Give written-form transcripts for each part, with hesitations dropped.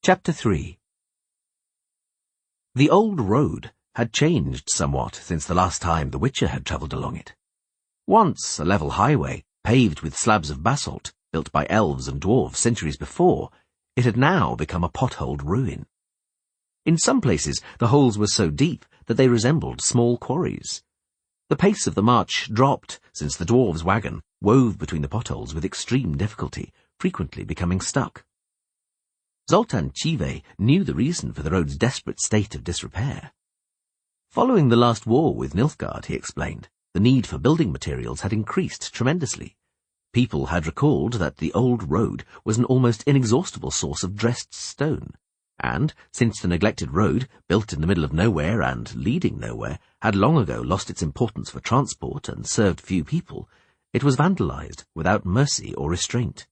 Chapter 3. The old road had changed somewhat since the last time the Witcher had travelled along it. Once a level highway, paved with slabs of basalt, built by elves and dwarves centuries before, it had now become a potholed ruin. In some places the holes were so deep that they resembled small quarries. The pace of the march dropped, since the dwarves' wagon wove between the potholes with extreme difficulty, frequently becoming stuck. Zoltán Ciri knew the reason for the road's desperate state of disrepair. Following the last war with Niflgaard, he explained, the need for building materials had increased tremendously. People had recalled that the old road was an almost inexhaustible source of dressed stone, and, since the neglected road, built in the middle of nowhere and leading nowhere, had long ago lost its importance for transport and served few people, it was vandalized without mercy or restraint.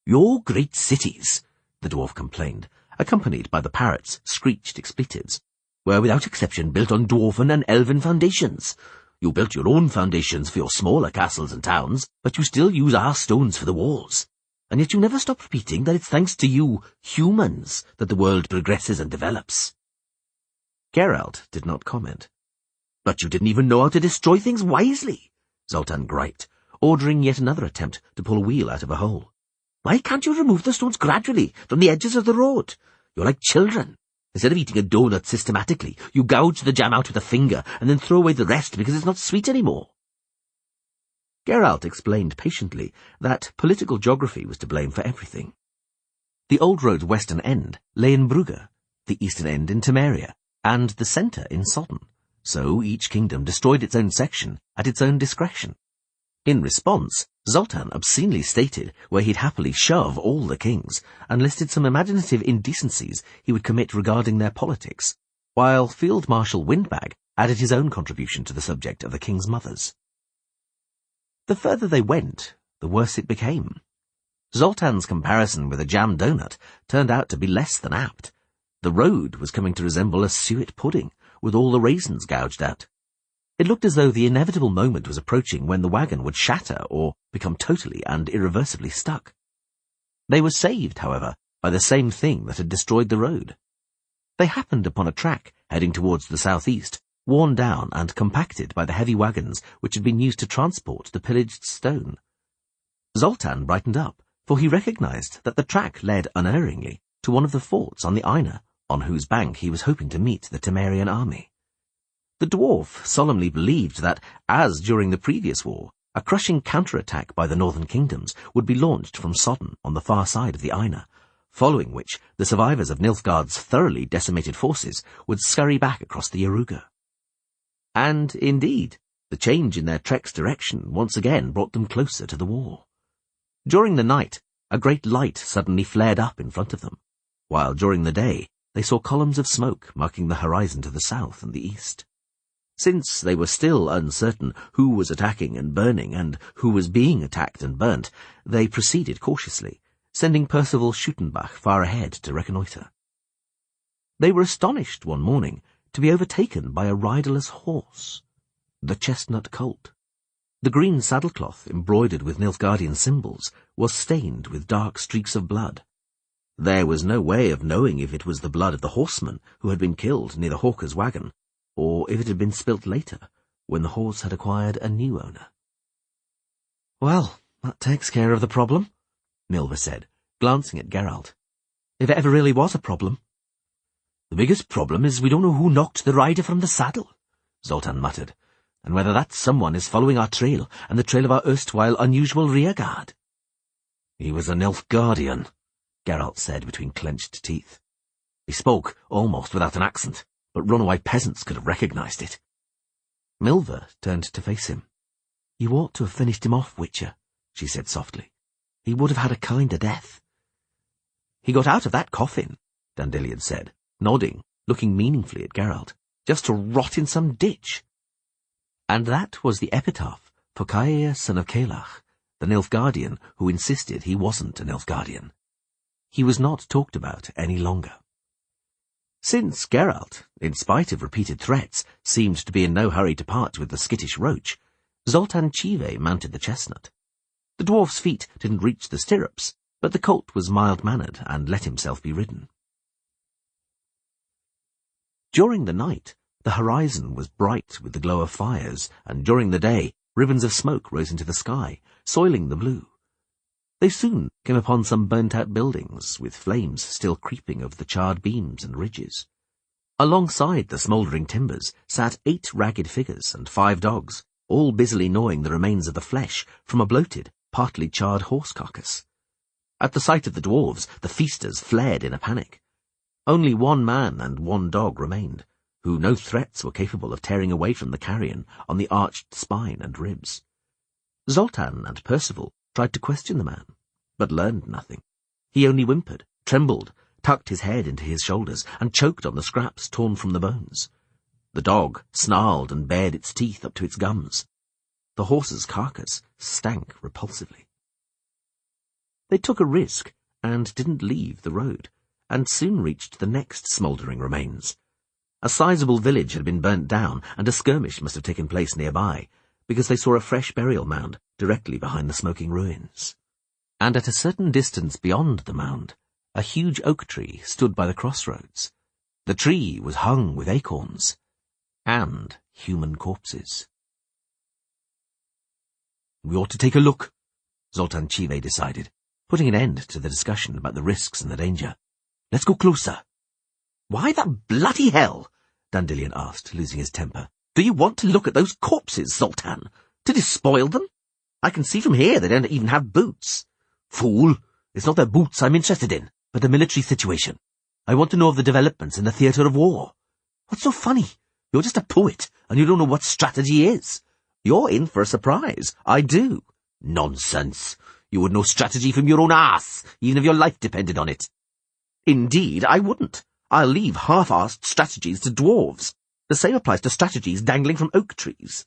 "Your great cities," the dwarf complained, accompanied by the parrot's screeched expletives, "were without exception built on dwarven and elven foundations. You built your own foundations for your smaller castles and towns, but you still use our stones for the walls. And yet you never stop repeating that it's thanks to you, humans, that the world progresses and develops." Geralt did not comment. "But you didn't even know how to destroy things wisely," Zoltán griped, ordering yet another attempt to pull a wheel out of a hole. "Why can't you remove the stones gradually from the edges of the road? You're like children. Instead of eating a donut systematically, you gouge the jam out with a finger and then throw away the rest because it's not sweet anymore." Geralt explained patiently that political geography was to blame for everything. The old road's western end lay in Brugge, the eastern end in Temeria, and the centre in Sodden, so each kingdom destroyed its own section at its own discretion. In response, Zoltán obscenely stated where he'd happily shove all the kings, and listed some imaginative indecencies he would commit regarding their politics, while Field Marshal Windbag added his own contribution to the subject of the king's mothers. The further they went, the worse it became. Zoltán's comparison with a jam donut turned out to be less than apt. The road was coming to resemble a suet pudding, with all the raisins gouged out. It looked as though the inevitable moment was approaching when the wagon would shatter or become totally and irreversibly stuck. They were saved, however, by the same thing that had destroyed the road. They happened upon a track heading towards the southeast, worn down and compacted by the heavy wagons which had been used to transport the pillaged stone. Zoltán brightened up, for he recognized that the track led unerringly to one of the forts on the Einer, on whose bank he was hoping to meet the Temerian army. The dwarf solemnly believed that, as during the previous war, a crushing counterattack by the northern kingdoms would be launched from Sodden on the far side of the Einer, following which the survivors of Niflgaard's thoroughly decimated forces would scurry back across the Yaruga. And, indeed, the change in their trek's direction once again brought them closer to the war. During the night, a great light suddenly flared up in front of them, while during the day they saw columns of smoke marking the horizon to the south and the east. Since they were still uncertain who was attacking and burning and who was being attacked and burnt, they proceeded cautiously, sending Percival Schuttenbach far ahead to reconnoitre. They were astonished one morning to be overtaken by a riderless horse, the chestnut colt. The green saddlecloth, embroidered with Nilfgaardian symbols, was stained with dark streaks of blood. There was no way of knowing if it was the blood of the horseman who had been killed near the hawker's wagon, or if it had been spilt later, when the horse had acquired a new owner. "Well, that takes care of the problem," Milva said, glancing at Geralt. "If it ever really was a problem." "The biggest problem is we don't know who knocked the rider from the saddle," Zoltán muttered, "and whether that someone is following our trail and the trail of our erstwhile unusual rearguard." "He was a Nilfgaardian," Geralt said between clenched teeth. "He spoke almost without an accent, but runaway peasants could have recognized it." Milva turned to face him. "You ought to have finished him off, Witcher," she said softly. "He would have had a kinder death." "He got out of that coffin," Dandelion said, nodding, looking meaningfully at Geralt, "just to rot in some ditch." And that was the epitaph for Caia, son of Caelach, the Nilfgaardian who insisted he wasn't a Nilfgaardian. He was not talked about any longer. Since Geralt, in spite of repeated threats, seemed to be in no hurry to part with the skittish roach, Zoltán Ciri mounted the chestnut. The dwarf's feet didn't reach the stirrups, but the colt was mild-mannered and let himself be ridden. During the night, the horizon was bright with the glow of fires, and during the day, ribbons of smoke rose into the sky, soiling the blue. They soon came upon some burnt-out buildings, with flames still creeping over the charred beams and ridges. Alongside the smouldering timbers sat 8 ragged figures and 5 dogs, all busily gnawing the remains of the flesh from a bloated, partly charred horse carcass. At the sight of the dwarves, the feasters fled in a panic. Only 1 man and 1 dog remained, who no threats were capable of tearing away from the carrion on the arched spine and ribs. Zoltan and Percival tried to question the man, but learned nothing. He only whimpered, trembled, tucked his head into his shoulders, and choked on the scraps torn from the bones. The dog snarled and bared its teeth up to its gums. The horse's carcass stank repulsively. They took a risk and didn't leave the road, and soon reached the next smouldering remains. A sizable village had been burnt down, and a skirmish must have taken place nearby, because they saw a fresh burial mound directly behind the smoking ruins. And at a certain distance beyond the mound, a huge oak tree stood by the crossroads. The tree was hung with acorns and human corpses. "We ought to take a look," Zoltan Chive decided, putting an end to the discussion about the risks and the danger. "Let's go closer." "Why the bloody hell?" Dandelion asked, losing his temper. "Do you want to look at those corpses, Zoltan? To despoil them? I can see from here they don't even have boots." "Fool! It's not their boots I'm interested in, but the military situation. I want to know of the developments in the theatre of war." "What's so funny? You're just a poet, and you don't know what strategy is. You're in for a surprise. I do." "Nonsense. You would know strategy from your own ass, even if your life depended on it." "Indeed, I wouldn't. I'll leave half-assed strategies to dwarves. The same applies to strategies dangling from oak trees."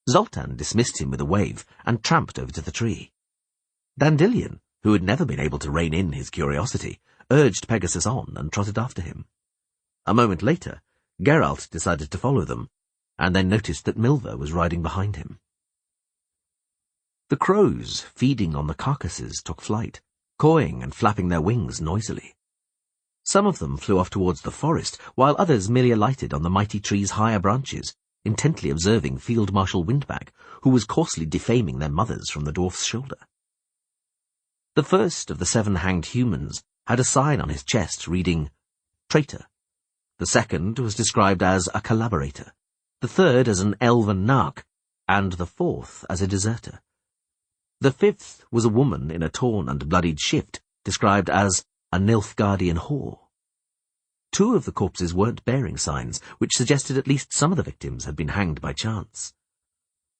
Zoltan dismissed him with a wave and tramped over to the tree. Dandelion, who had never been able to rein in his curiosity, urged Pegasus on and trotted after him. A moment later, Geralt decided to follow them, and then noticed that Milva was riding behind him. The crows feeding on the carcasses took flight, cawing and flapping their wings noisily. Some of them flew off towards the forest, while others merely alighted on the mighty tree's higher branches, intently observing Field Marshal Windbag, who was coarsely defaming their mothers from the dwarf's shoulder. The first of the 7 hanged humans had a sign on his chest reading, "Traitor." The second was described as a collaborator, the third as an elven narc, and the 4th as a deserter. The 5th was a woman in a torn and bloodied shift, described as a Niflgaardian whore. 2 of the corpses weren't bearing signs, which suggested at least some of the victims had been hanged by chance.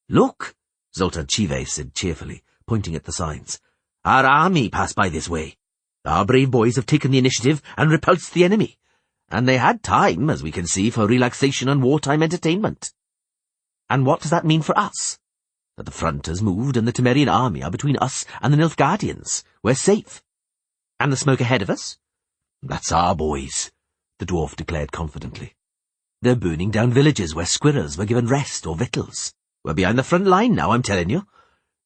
"Look," Zoltan Chive said cheerfully, pointing at the signs. "Our army passed by this way. Our brave boys have taken the initiative and repulsed the enemy, and they had time, as we can see, for relaxation and wartime entertainment. And what does that mean for us? That the front has moved and the Temerian army are between us and the Nilfgaardians. We're safe. And the smoke ahead of us? That's our boys," the dwarf declared confidently. "They're burning down villages where squirrels were given rest or victuals. We're behind the front line now, I'm telling you.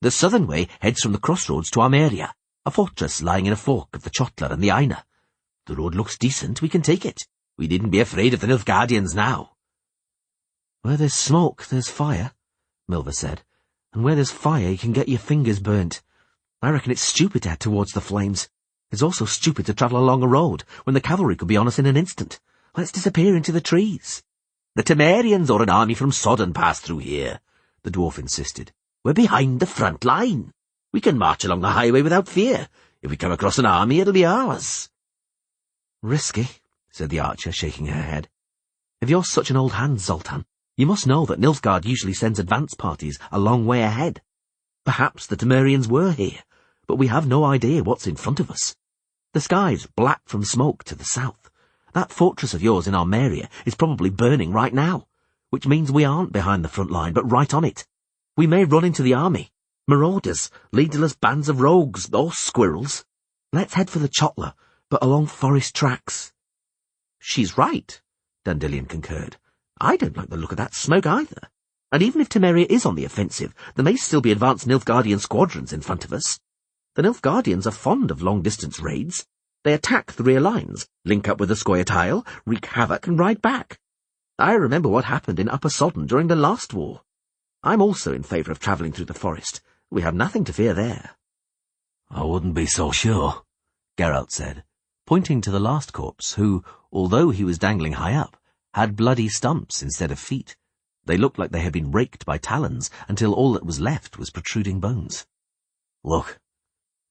The southern way heads from the crossroads to Armeria, a fortress lying in a fork of the Chotler and the Aina. The road looks decent, we can take it. We needn't be afraid of the Nilfgaardians now." "Where there's smoke, there's fire," Milva said. "And where there's fire, you can get your fingers burnt. I reckon it's stupid to head towards the flames. It's also stupid to travel along a road when the cavalry could be on us in an instant. Let's disappear into the trees." "The Temerians or an army from Sodden passed through here," the dwarf insisted. "We're behind the front line. We can march along the highway without fear. If we come across an army, it'll be ours." "Risky," said the archer, shaking her head. "If you're such an old hand, Zoltan, you must know that Nilfgaard usually sends advance parties a long way ahead. Perhaps the Temerians were here, but we have no idea what's in front of us. The sky's black from smoke to the south. That fortress of yours in Armeria is probably burning right now, which means we aren't behind the front line, but right on it. We may run into the army. Marauders, leaderless bands of rogues, or squirrels. Let's head for the Chotler, but along forest tracks." "She's right," Dandelion concurred. "I don't like the look of that smoke either. And even if Temeria is on the offensive, there may still be advanced Nilfgaardian squadrons in front of us. The Nilfgaardians are fond of long-distance raids. They attack the rear lines, link up with the Scoia'tael, wreak havoc and ride back. I remember what happened in Upper Sodden during the last war. I'm also in favour of travelling through the forest. We have nothing to fear there. I wouldn't be so sure, Geralt said, pointing to the last corpse, who, although he was dangling high up, had bloody stumps instead of feet. They looked like they had been raked by talons until all that was left was protruding bones. Look,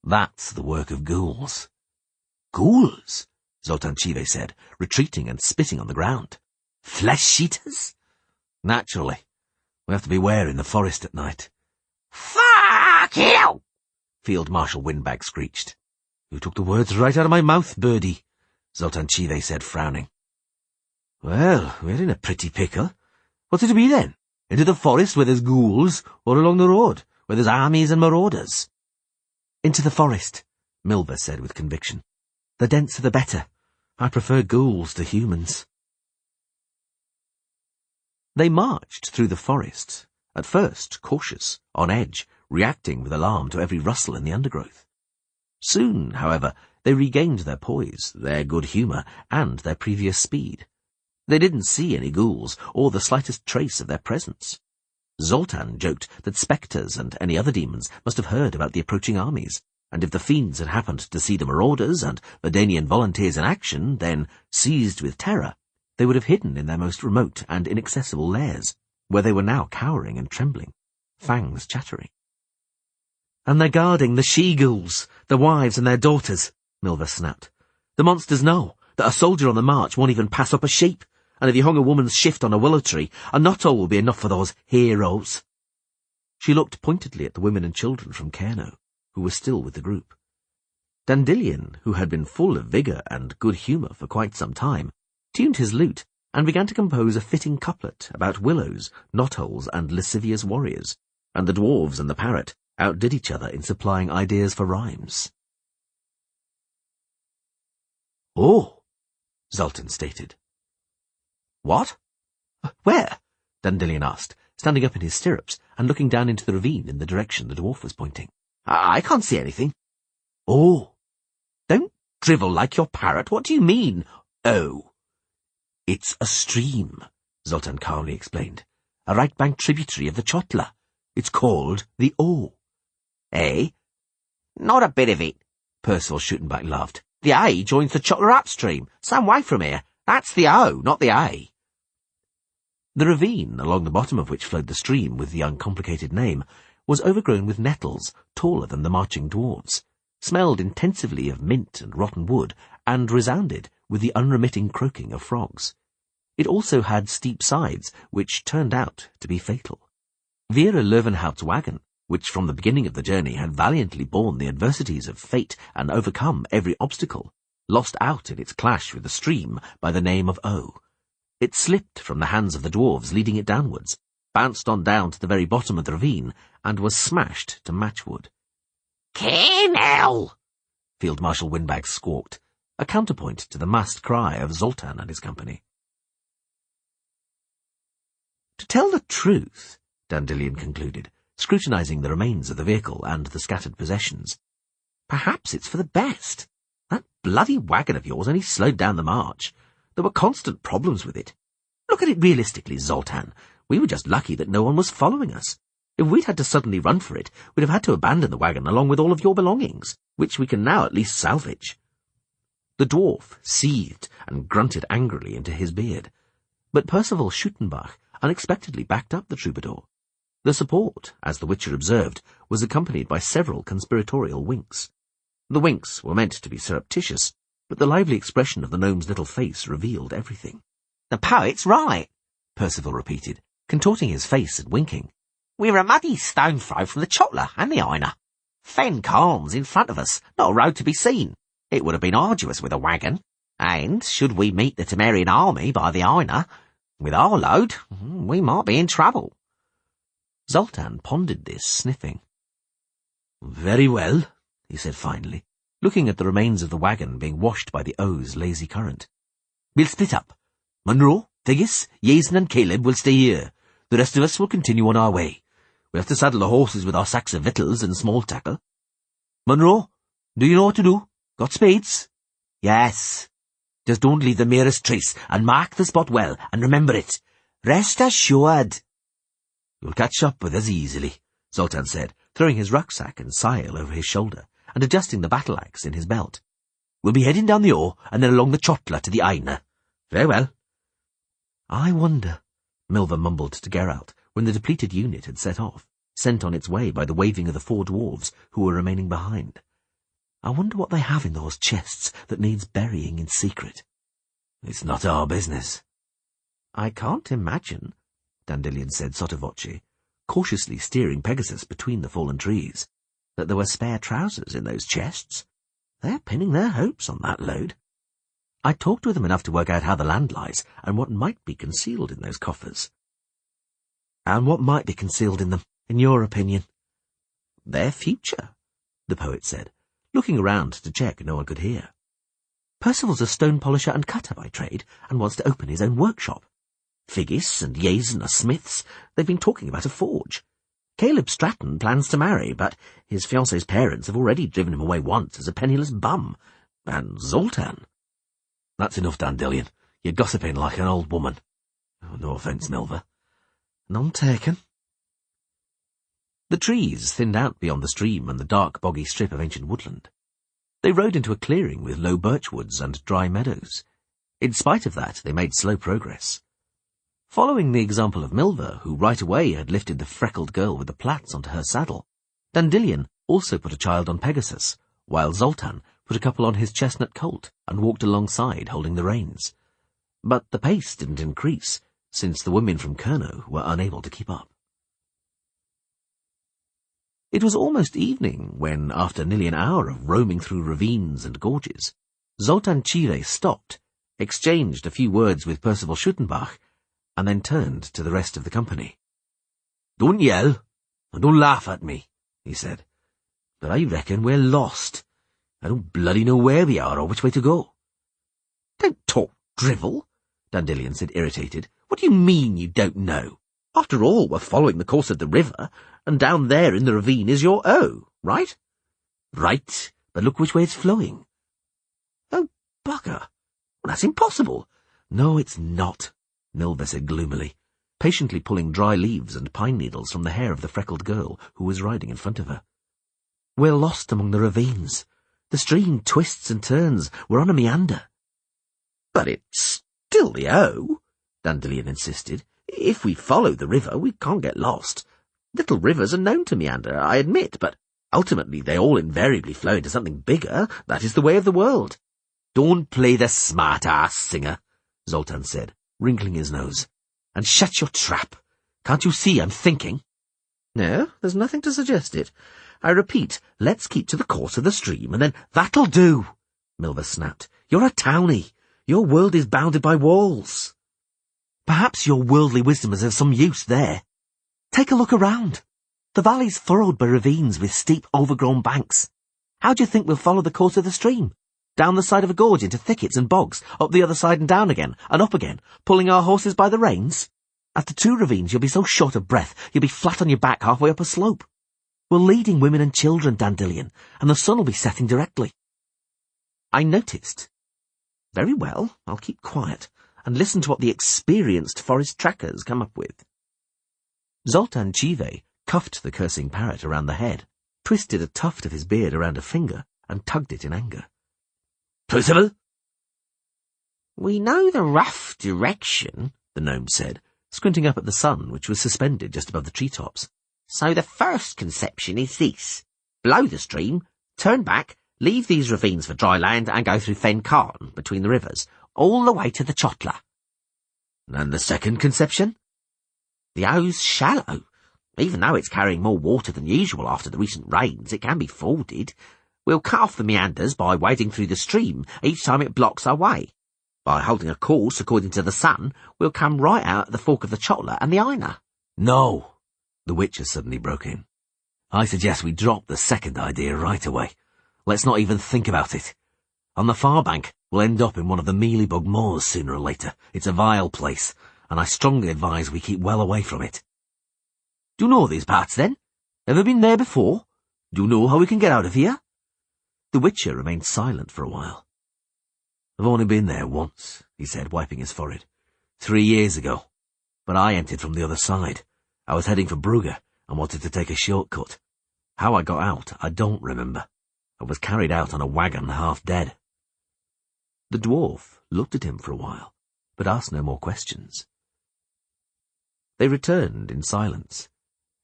that's the work of ghouls. Ghouls? Zoltán Ciri said, retreating and spitting on the ground. Flesh-eaters? Naturally. We have to beware in the forest at night. Fuck you! Field Marshal Windbag screeched. You took the words right out of my mouth, birdie, Zoltán Ciri said, frowning. Well, we're in a pretty pickle. What's it to be then? Into the forest where there's ghouls, or along the road, where there's armies and marauders? Into the forest, Milva said with conviction. The denser the better. I prefer ghouls to humans. They marched through the forest, at first cautious, on edge, reacting with alarm to every rustle in the undergrowth. Soon, however, they regained their poise, their good humour, and their previous speed. They didn't see any ghouls, or the slightest trace of their presence. Zoltán joked that spectres and any other demons must have heard about the approaching armies, and if the fiends had happened to see the marauders and Verdanian volunteers in action, then, seized with terror, they would have hidden in their most remote and inaccessible lairs, where they were now cowering and trembling, fangs chattering. And they're guarding the she-ghouls, the wives and their daughters, Milva snapped. The monsters know that a soldier on the march won't even pass up a sheep, and if you hung a woman's shift on a willow tree, a knot-hole will be enough for those heroes. She looked pointedly at the women and children from Cairno, who were still with the group. Dandelion, who had been full of vigour and good humour for quite some time, tuned his lute and began to compose a fitting couplet about willows, knot-holes and lascivious warriors, and the dwarves and the parrot outdid each other in supplying ideas for rhymes. Oh, Zoltán stated. What? Where? Dandelion asked, standing up in his stirrups and looking down into the ravine in the direction the dwarf was pointing. I can't see anything. Oh. Don't drivel like your parrot. What do you mean, oh? It's a stream, Zoltán calmly explained. A right-bank tributary of the Chotla. It's called the O. Eh? Not a bit of it, Percival Shootenback laughed. The A joins the Chotla upstream, some way from here. That's the O, not the A. The ravine, along the bottom of which flowed the stream with the uncomplicated name, was overgrown with nettles taller than the marching dwarves, smelled intensively of mint and rotten wood, and resounded with the unremitting croaking of frogs. It also had steep sides, which turned out to be fatal. Vera Löwenhout's wagon, which from the beginning of the journey had valiantly borne the adversities of fate and overcome every obstacle, lost out in its clash with the stream by the name of O. It slipped from the hands of the dwarves leading it downwards, bounced on down to the very bottom of the ravine, and was smashed to matchwood. Kennel! Field Marshal Windbag squawked, a counterpoint to the massed cry of Zoltán and his company. To tell the truth, Dandelion concluded, scrutinizing the remains of the vehicle and the scattered possessions, perhaps it's for the best. That bloody wagon of yours only slowed down the march. There were constant problems with it. Look at it realistically, Zoltán. We were just lucky that no one was following us. If we'd had to suddenly run for it, we'd have had to abandon the wagon along with all of your belongings, which we can now at least salvage. The dwarf seethed and grunted angrily into his beard, but Percival Shootenbach unexpectedly backed up the troubadour. The support, as the Witcher observed, was accompanied by several conspiratorial winks. The winks were meant to be surreptitious, but the lively expression of the gnome's little face revealed everything. The poet's right, Percival repeated, contorting his face and winking. We're a muddy stone throw from the Chotla and the Aina. Fen Khan's in front of us, not a road to be seen. It would have been arduous with a wagon, and should we meet the Temerian army by the Aina, with our load, we might be in trouble. Zoltán pondered this, sniffing. Very well, he said finally, looking at the remains of the wagon being washed by the O's lazy current. We'll split up. Munro, Figgis, Yason and Caleb will stay here. The rest of us will continue on our way. We'll have to saddle the horses with our sacks of victuals and small tackle. Munro, do you know what to do? Got spades? Yes. Just don't leave the merest trace, and mark the spot well, and remember it. Rest assured. You'll catch up with us easily, Zoltan said, throwing his rucksack and sail over his shoulder, and adjusting the battle-axe in his belt. We'll be heading down the O, and then along the Chotla to the Aina. Farewell. I wonder, Milva mumbled to Geralt, when the depleted unit had set off, sent on its way by the waving of the 4 dwarves who were remaining behind. I wonder what they have in those chests that needs burying in secret. It's not our business. I can't imagine, Dandelion said sotto voce, cautiously steering Pegasus between the fallen trees, that there were spare trousers in those chests. They're pinning their hopes on that load. I talked with them enough to work out how the land lies and what might be concealed in those coffers. And what might be concealed in them, in your opinion? Their future, the poet said, looking around to check no one could hear. Percival's a stone polisher and cutter by trade, and wants to open his own workshop. Figgis and Yason are smiths. They've been talking about a forge. Caleb Stratton plans to marry, but his fiancée's parents have already driven him away once as a penniless bum. And Zoltan. That's enough, Dandelion. You're gossiping like an old woman. Oh, no offence, Milva. None taken. The trees thinned out beyond the stream and the dark, boggy strip of ancient woodland. They rode into a clearing with low birchwoods and dry meadows. In spite of that, they made slow progress. Following the example of Milva, who right away had lifted the freckled girl with the plaits onto her saddle, Dandelion also put a child on Pegasus, while Zoltan put a couple on his chestnut colt and walked alongside holding the reins. But the pace didn't increase, since the women from Kernow were unable to keep up. It was almost evening when, after nearly an hour of roaming through ravines and gorges, Zoltan Ciri stopped, exchanged a few words with Percival Schuttenbach, and then turned to the rest of the company. Don't yell, and don't laugh at me, he said, but I reckon we're lost. I don't bloody know where we are or which way to go. Don't talk drivel, Dandelion said, irritated. What do you mean you don't know? After all, we're following the course of the river, and down there in the ravine is your O, right? Right, but look which way it's flowing. Oh, bugger. Well, that's impossible. No, it's not, Milva said gloomily, patiently pulling dry leaves and pine needles from the hair of the freckled girl who was riding in front of her. We're lost among the ravines. The stream twists and turns. We're on a meander. But it's still the O, Dandelion insisted. If we follow the river, we can't get lost. Little rivers are known to meander, I admit, but ultimately they all invariably flow into something bigger. That is the way of the world. Don't play the smart-ass, Singer, Zoltan said, wrinkling his nose. And shut your trap. Can't you see I'm thinking? No, there's nothing to suggest it. I repeat, let's keep to the course of the stream, and then— That'll do, Milva snapped. You're a townie. Your world is bounded by walls. Perhaps your worldly wisdom is of some use there. Take a look around. The valley's furrowed by ravines with steep, overgrown banks. How do you think we'll follow the course of the stream? Down the side of a gorge into thickets and bogs, up the other side and down again, and up again, pulling our horses by the reins? After 2 ravines you'll be so short of breath you'll be flat on your back halfway up a slope. We're leading women and children, Dandelion, and the sun will be setting directly. I noticed. Very well, I'll keep quiet and listen to what the experienced forest trackers come up with. Zoltan Ciri cuffed the cursing parrot around the head, twisted a tuft of his beard around a finger, and tugged it in anger. Percival? We know the rough direction, the gnome said, squinting up at the sun, which was suspended just above the treetops. So the first conception is this. Below the stream, turn back, leave these ravines for dry land, and go through Fen Carn, between the rivers, all the way to the Chotla. And the second conception? The O's shallow. Even though it's carrying more water than usual after the recent rains, it can be forded. We'll cut off the meanders by wading through the stream each time it blocks our way. By holding a course according to the sun, we'll come right out at the fork of the Chotla and the Aina. No, the Witcher suddenly broke in. I suggest we drop the second idea right away. Let's not even think about it. On the far bank, we'll end up in one of the mealybug moors sooner or later. It's a vile place, and I strongly advise we keep well away from it. Do you know these parts, then? Ever been there before? Do you know how we can get out of here? The Witcher remained silent for a while. "I've only been there once," he said, wiping his forehead. 3 years ago. But I entered from the other side. I was heading for Brugge and wanted to take a shortcut. How I got out, I don't remember. I was carried out on a wagon half dead." The dwarf looked at him for a while, but asked no more questions. They returned in silence.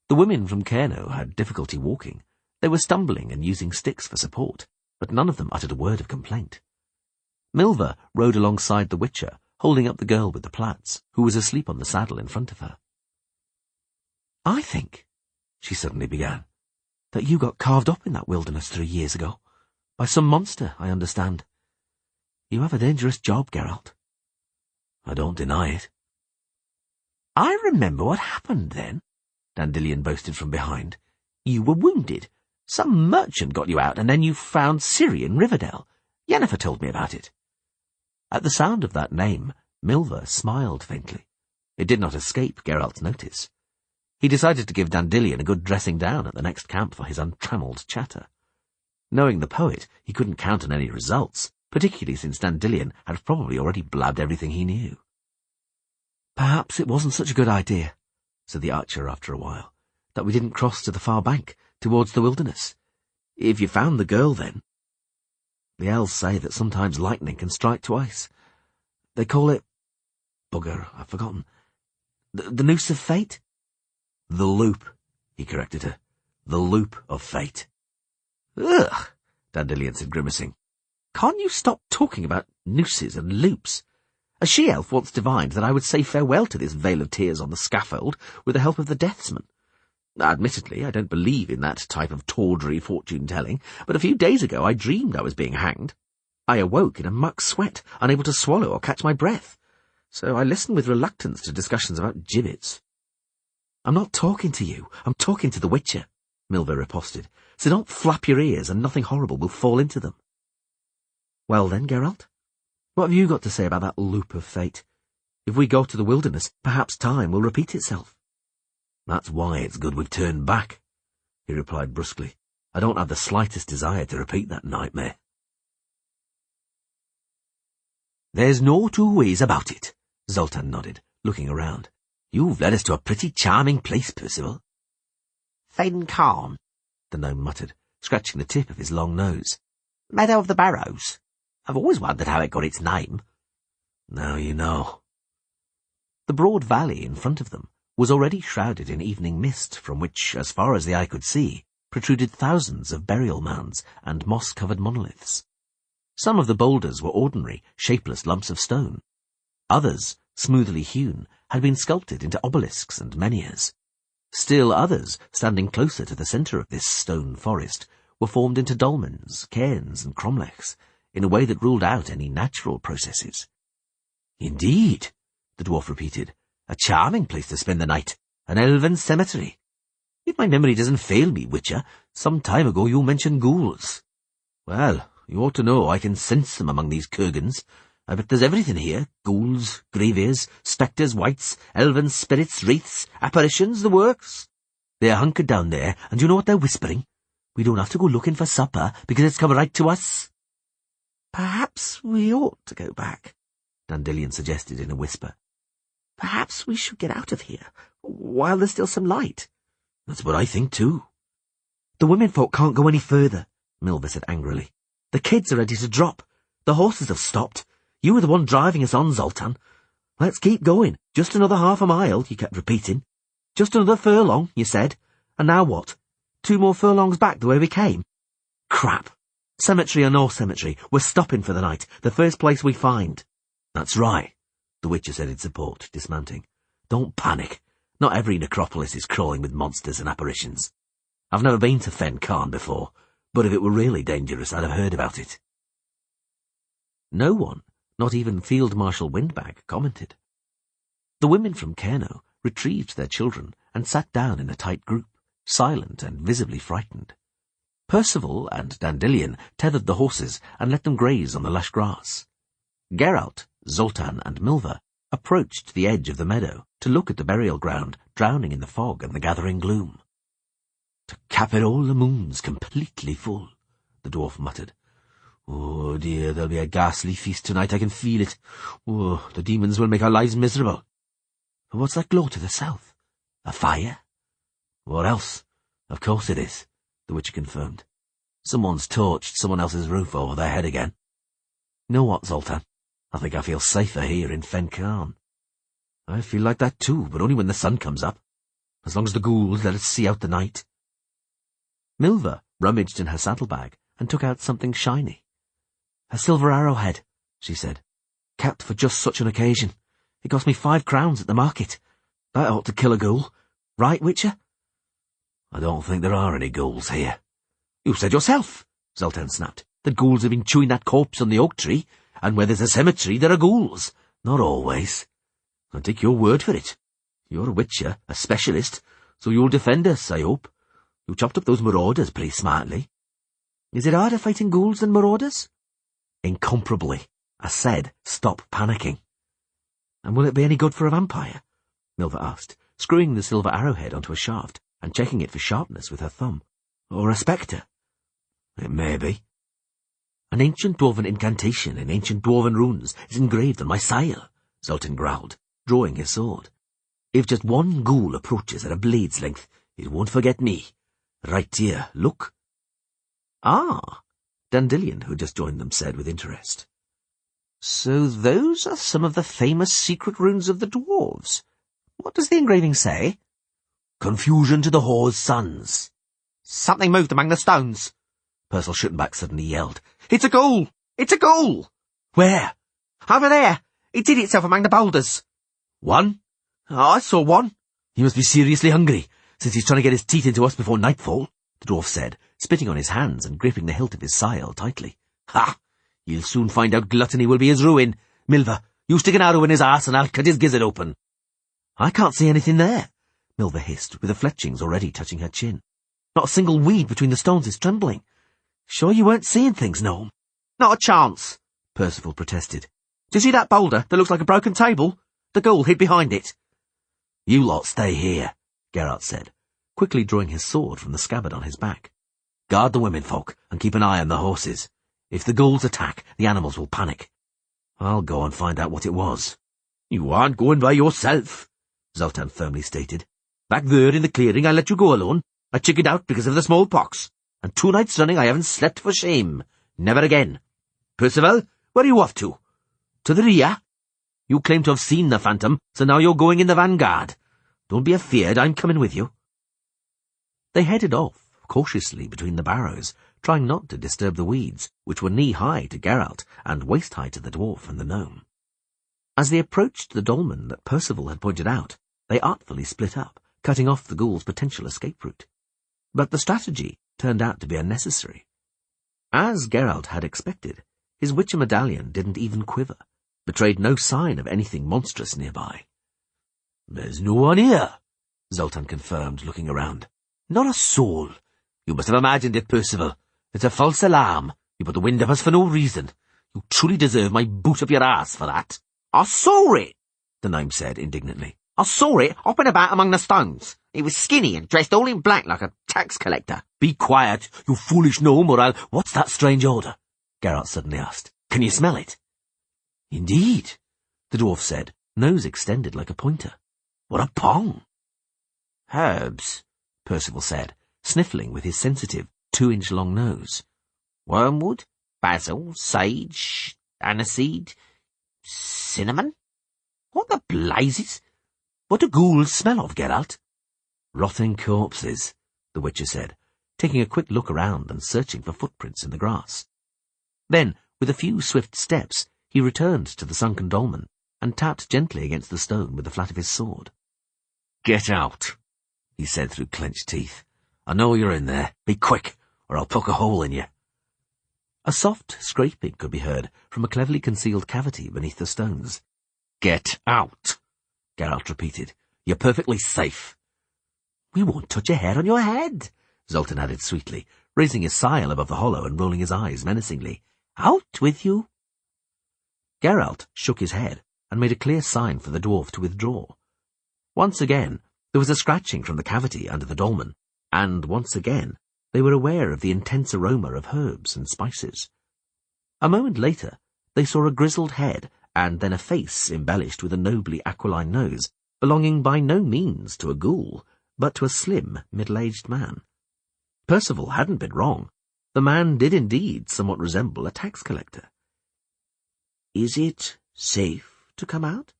The women from Cairno had difficulty walking. They were stumbling and using sticks for support, but none of them uttered a word of complaint. Milva rode alongside the Witcher, holding up the girl with the plaits, who was asleep on the saddle in front of her. "I think," she suddenly began, "that you got carved up in that wilderness 3 years ago. By some monster, I understand. You have a dangerous job, Geralt." "I don't deny it." "I remember what happened then," Dandelion boasted from behind. "You were wounded. Some merchant got you out, and then you found Ciri in Riverdale. Yennefer told me about it." At the sound of that name, Milva smiled faintly. It did not escape Geralt's notice. He decided to give Dandelion a good dressing down at the next camp for his untrammelled chatter. Knowing the poet, he couldn't count on any results, particularly since Dandelion had probably already blabbed everything he knew. "Perhaps it wasn't such a good idea," said the archer after a while, "that we didn't cross to the far bank, towards the wilderness. If you found the girl then. The elves say that sometimes lightning can strike twice. They call it... bugger, I've forgotten. The noose of fate?" "The loop," he corrected her. "The loop of fate." "Ugh," Dandelion said, grimacing. "Can't you stop talking about nooses and loops? A she-elf once divined that I would say farewell to this vale of tears on the scaffold with the help of the deathsman. Admittedly, I don't believe in that type of tawdry fortune-telling, but a few days ago I dreamed I was being hanged. I awoke in a muck sweat, unable to swallow or catch my breath, so I listened with reluctance to discussions about gibbets." "I'm not talking to you, I'm talking to the Witcher," Milva riposted, "so don't flap your ears and nothing horrible will fall into them." "Well then, Geralt, what have you got to say about that loop of fate? If we go to the wilderness, perhaps time will repeat itself." "That's why it's good we've turned back," he replied brusquely. "I don't have the slightest desire to repeat that nightmare." "There's no two ways about it," Zoltan nodded, looking around. "You've led us to a pretty charming place, Percival." "Fen Khan," the gnome muttered, scratching the tip of his long nose. "Meadow of the Barrows. I've always wondered how it got its name." "Now you know." The broad valley in front of them was already shrouded in evening mist from which, as far as the eye could see, protruded thousands of burial mounds and moss-covered monoliths. Some of the boulders were ordinary, shapeless lumps of stone. Others, smoothly hewn, had been sculpted into obelisks and menhirs. Still others, standing closer to the centre of this stone forest, were formed into dolmens, cairns, and cromlechs, in a way that ruled out any natural processes. "Indeed," the dwarf repeated. "A charming place to spend the night. An elven cemetery. If my memory doesn't fail me, Witcher, some time ago you mentioned ghouls. Well, you ought to know I can sense them among these kurgans. I bet there's everything here. Ghouls, graveers, spectres, wights, elven spirits, wraiths, apparitions, the works. They're hunkered down there, and you know what they're whispering? We don't have to go looking for supper, because it's come right to us." "Perhaps we ought to go back," Dandelion suggested in a whisper. "Perhaps we should get out of here, while there's still some light." "That's what I think too." "The womenfolk can't go any further," Milva said angrily. "The kids are ready to drop. The horses have stopped. You were the one driving us on, Zoltan. Let's keep going. Just another half a mile, you kept repeating. Just another furlong, you said. And now what? 2 more furlongs back the way we came? Crap. Cemetery or no cemetery, we're stopping for the night, the first place we find." "That's right," the Witcher said in support, dismounting. "Don't panic. Not every necropolis is crawling with monsters and apparitions. I've never been to Fen Khan before, but if it were really dangerous, I'd have heard about it." No one, not even Field Marshal Windbag, commented. The women from Cairno retrieved their children and sat down in a tight group, silent and visibly frightened. Percival and Dandelion tethered the horses and let them graze on the lush grass. Geralt, Zoltan, and Milva approached the edge of the meadow to look at the burial ground drowning in the fog and the gathering gloom. "To cap it all, the moon's completely full," the dwarf muttered, Oh dear, there'll be a ghastly feast tonight, I can feel it. Oh, the demons will make our lives miserable. But what's that glow to the south? A fire? What else? Of course it is, the Witcher confirmed. Someone's torched someone else's roof over their head again. You know what, Zoltan? I think I feel safer here in Fen Khan. I feel like that too, but only when the sun comes up. As long as the ghouls let us see out the night. Milva rummaged in her saddlebag and took out something shiny. A silver arrowhead, she said. Kept for just such an occasion. It cost me 5 crowns at the market. That ought to kill a ghoul. Right, Witcher? I don't think there are any ghouls here. You said yourself, Zoltan snapped, that ghouls have been chewing that corpse on the oak tree, and where there's a cemetery there are ghouls. Not always. I'll take your word for it. You're a Witcher, a specialist, so you'll defend us, I hope. You chopped up those marauders pretty smartly. Is it harder fighting ghouls than marauders? Incomparably. I said, stop panicking. And will it be any good for a vampire? Milva asked, screwing the silver arrowhead onto a shaft and checking it for sharpness with her thumb. Or a spectre? It may be. An ancient dwarven incantation in ancient dwarven runes is engraved on my sail, Zoltan growled, drawing his sword. If just one ghoul approaches at a blade's length, it won't forget me. Right here, look. Ah, Dandelion, who had just joined them, said with interest. So those are some of the famous secret runes of the dwarves. What does the engraving say? Confusion to the whore's sons. Something moved among the stones, Percival Schuttenbach suddenly yelled. It's a ghoul! It's a ghoul! Where? Over there! It hid itself among the boulders. One? Oh, I saw one. He must be seriously hungry, since he's trying to get his teeth into us before nightfall, the dwarf said, spitting on his hands and gripping the hilt of his sail tightly. Ha! You'll soon find out gluttony will be his ruin. Milva, you stick an arrow in his arse and I'll cut his gizzard open. I can't see anything there, Milva hissed, with the fletchings already touching her chin. Not a single weed between the stones is trembling. Sure you weren't seeing things, Gnome? Not a chance, Percival protested. Do you see that boulder that looks like a broken table? The ghoul hid behind it. You lot stay here, Geralt said, quickly drawing his sword from the scabbard on his back. Guard the womenfolk and keep an eye on the horses. If the ghouls attack, the animals will panic. I'll go and find out what it was. You aren't going by yourself, Zoltan firmly stated. Back there in the clearing I let you go alone. I chickened out because of the smallpox, and 2 nights running I haven't slept for shame. Never again. Percival, where are you off to? To the Ria? You claim to have seen the phantom, so now you're going in the vanguard. Don't be afeard, I'm coming with you. They headed off, cautiously between the barrows, trying not to disturb the weeds, which were knee-high to Geralt and waist-high to the dwarf and the gnome. As they approached the dolmen that Percival had pointed out, they artfully split up, cutting off the ghoul's potential escape route. But the strategy turned out to be unnecessary. As Geralt had expected, his Witcher medallion didn't even quiver, betrayed no sign of anything monstrous nearby. There's no one here, Zoltan confirmed, looking around. Not a soul. You must have imagined it, Percival. It's a false alarm. You put the wind up us for no reason. You truly deserve my boot up your ass for that. I saw it, the gnome said indignantly. I saw it hopping about among the stones. It was skinny and dressed all in black like a tax collector. Be quiet, you foolish gnome, or I'll— What's that strange odour? Geralt suddenly asked. Can you smell it? Indeed, the dwarf said, nose extended like a pointer. What a pong! Herbs, Percival said, sniffling with his sensitive 2-inch-long nose. Wormwood, basil, sage, aniseed, cinnamon? What the blazes? What do ghouls smell of, Geralt? Rotting corpses, the Witcher said, taking a quick look around and searching for footprints in the grass. Then, with a few swift steps, he returned to the sunken dolmen and tapped gently against the stone with the flat of his sword. Get out, he said through clenched teeth. I know you're in there. Be quick, or I'll poke a hole in you. A soft scraping could be heard from a cleverly concealed cavity beneath the stones. Get out, Geralt repeated. You're perfectly safe. We won't touch a hair on your head, Zoltan added sweetly, raising his sail above the hollow and rolling his eyes menacingly. Out with you. Geralt shook his head and made a clear sign for the dwarf to withdraw. Once again, there was a scratching from the cavity under the dolmen, and once again they were aware of the intense aroma of herbs and spices. A moment later, they saw a grizzled head and then a face embellished with a nobly aquiline nose, belonging by no means to a ghoul, but to a slim, middle-aged man. Percival hadn't been wrong. The man did indeed somewhat resemble a tax collector. "Is it safe to come out?"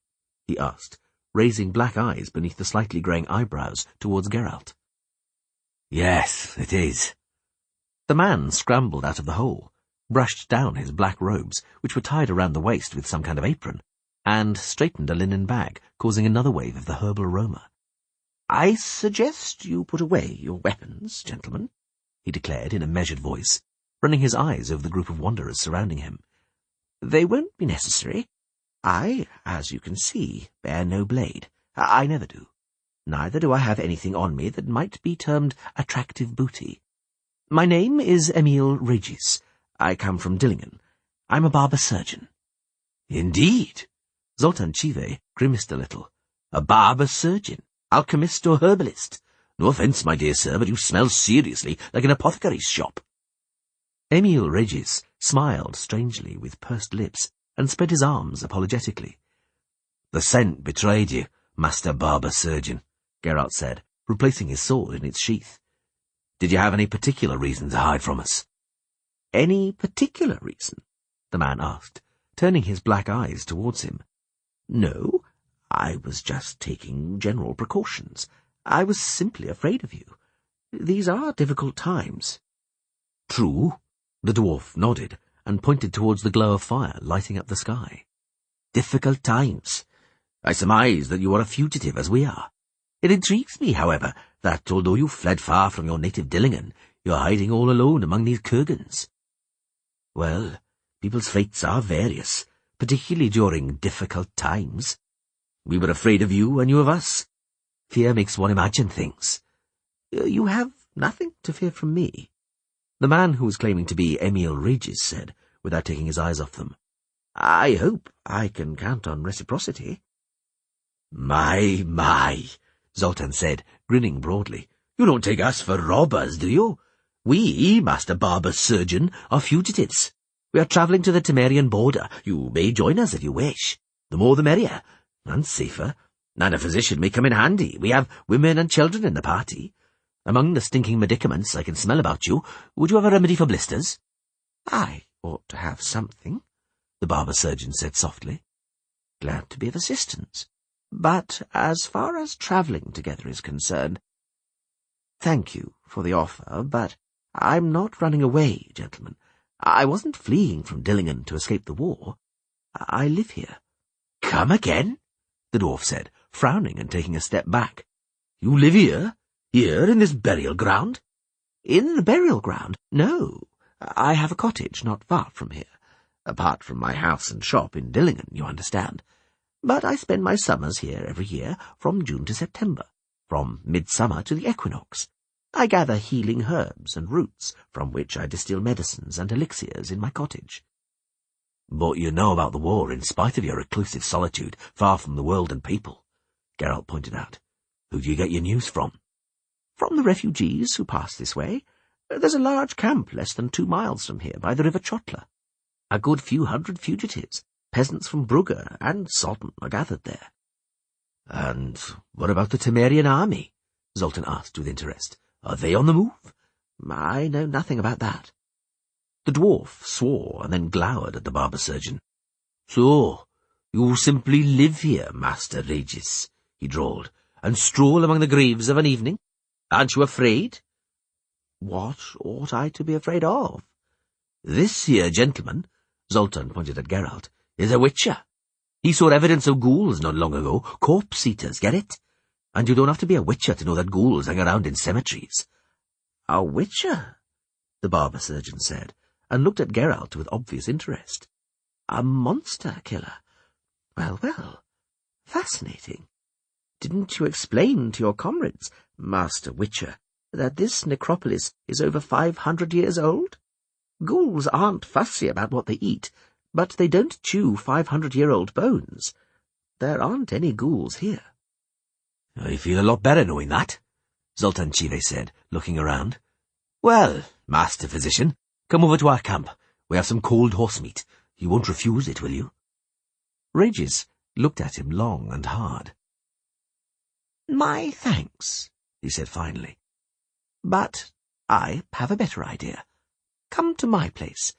he asked, raising black eyes beneath the slightly greying eyebrows towards Geralt. "Yes, it is." The man scrambled out of the hole, brushed down his black robes, which were tied around the waist with some kind of apron, and straightened a linen bag, causing another wave of the herbal aroma. "I suggest you put away your weapons, gentlemen," he declared in a measured voice, running his eyes over the group of wanderers surrounding him. "They won't be necessary. I, as you can see, bear no blade. I never do. Neither do I have anything on me that might be termed attractive booty. My name is Emil Regis. I come from Dillingen. I'm a barber-surgeon." "Indeed?" Zoltan Chive grimaced a little. "A barber-surgeon, alchemist or herbalist? No offence, my dear sir, but you smell seriously like an apothecary's shop." Emil Regis smiled strangely with pursed lips and spread his arms apologetically. "The scent betrayed you, Master Barber-Surgeon," Geralt said, replacing his sword in its sheath. "Did you have any particular reason to hide from us?" "Any particular reason?" the man asked, turning his black eyes towards him. "No, I was just taking general precautions. I was simply afraid of you. These are difficult times." "True." The dwarf nodded and pointed towards the glow of fire lighting up the sky. "Difficult times. I surmise that you are a fugitive as we are. It intrigues me, however, that although you fled far from your native Dillingen, you are hiding all alone among these kurgans." "Well, people's fates are various, particularly during difficult times. We were afraid of you and you of us. Fear makes one imagine things." "You have nothing to fear from me," the man who was claiming to be Emil Regis said, without taking his eyes off them. "I hope I can count on reciprocity." My, Zoltan said, grinning broadly. "You don't take us for robbers, do you? We, Master Barber-Surgeon, are fugitives. We are travelling to the Temerian border. You may join us if you wish. The more the merrier, and safer. And a physician may come in handy. We have women and children in the party. Among the stinking medicaments I can smell about you, would you have a remedy for blisters?" "I ought to have something," the barber-surgeon said softly. "Glad to be of assistance. But as far as travelling together is concerned, thank you for the offer, but I'm not running away, gentlemen. I wasn't fleeing from Dillingen to escape the war. I live here." "Come again?" the dwarf said, frowning and taking a step back. "You live here? Here, in this burial ground?" "In the burial ground? No. I have a cottage not far from here, apart from my house and shop in Dillingen, you understand. But I spend my summers here every year, from June to September, from midsummer to the equinox. I gather healing herbs and roots, from which I distill medicines and elixirs in my cottage." "But you know about the war in spite of your reclusive solitude, far from the world and people," Geralt pointed out. "Who do you get your news from?" "From the refugees who pass this way. There's a large camp less than 2 miles from here, by the river Chotla. A good few hundred fugitives, peasants from Brugge and Sodden, are gathered there." "And what about the Temerian army?" Zoltan asked with interest. "Are they on the move?" "I know nothing about that." The dwarf swore and then glowered at the barber-surgeon. "So, you simply live here, Master Regis," he drawled, "and stroll among the graves of an evening? Aren't you afraid?" "What ought I to be afraid of?" "This here gentleman," Zoltan pointed at Geralt, "is a witcher. He saw evidence of ghouls not long ago, corpse-eaters, get it? And you don't have to be a witcher to know that ghouls hang around in cemeteries." "A witcher?" the barber-surgeon said, and looked at Geralt with obvious interest. "A monster killer? Well, fascinating. Didn't you explain to your comrades, Master Witcher, that this necropolis is over 500 years old? Ghouls aren't fussy about what they eat, but they don't chew 500-year-old bones. There aren't any ghouls here." "I feel a lot better knowing that," Zoltan Chive said, looking around. "Well, Master Physician, come over to our camp. We have some cold horse meat. You won't refuse it, will you?" Regis looked at him long and hard. "My thanks," he said finally. "But I have a better idea. Come to my place.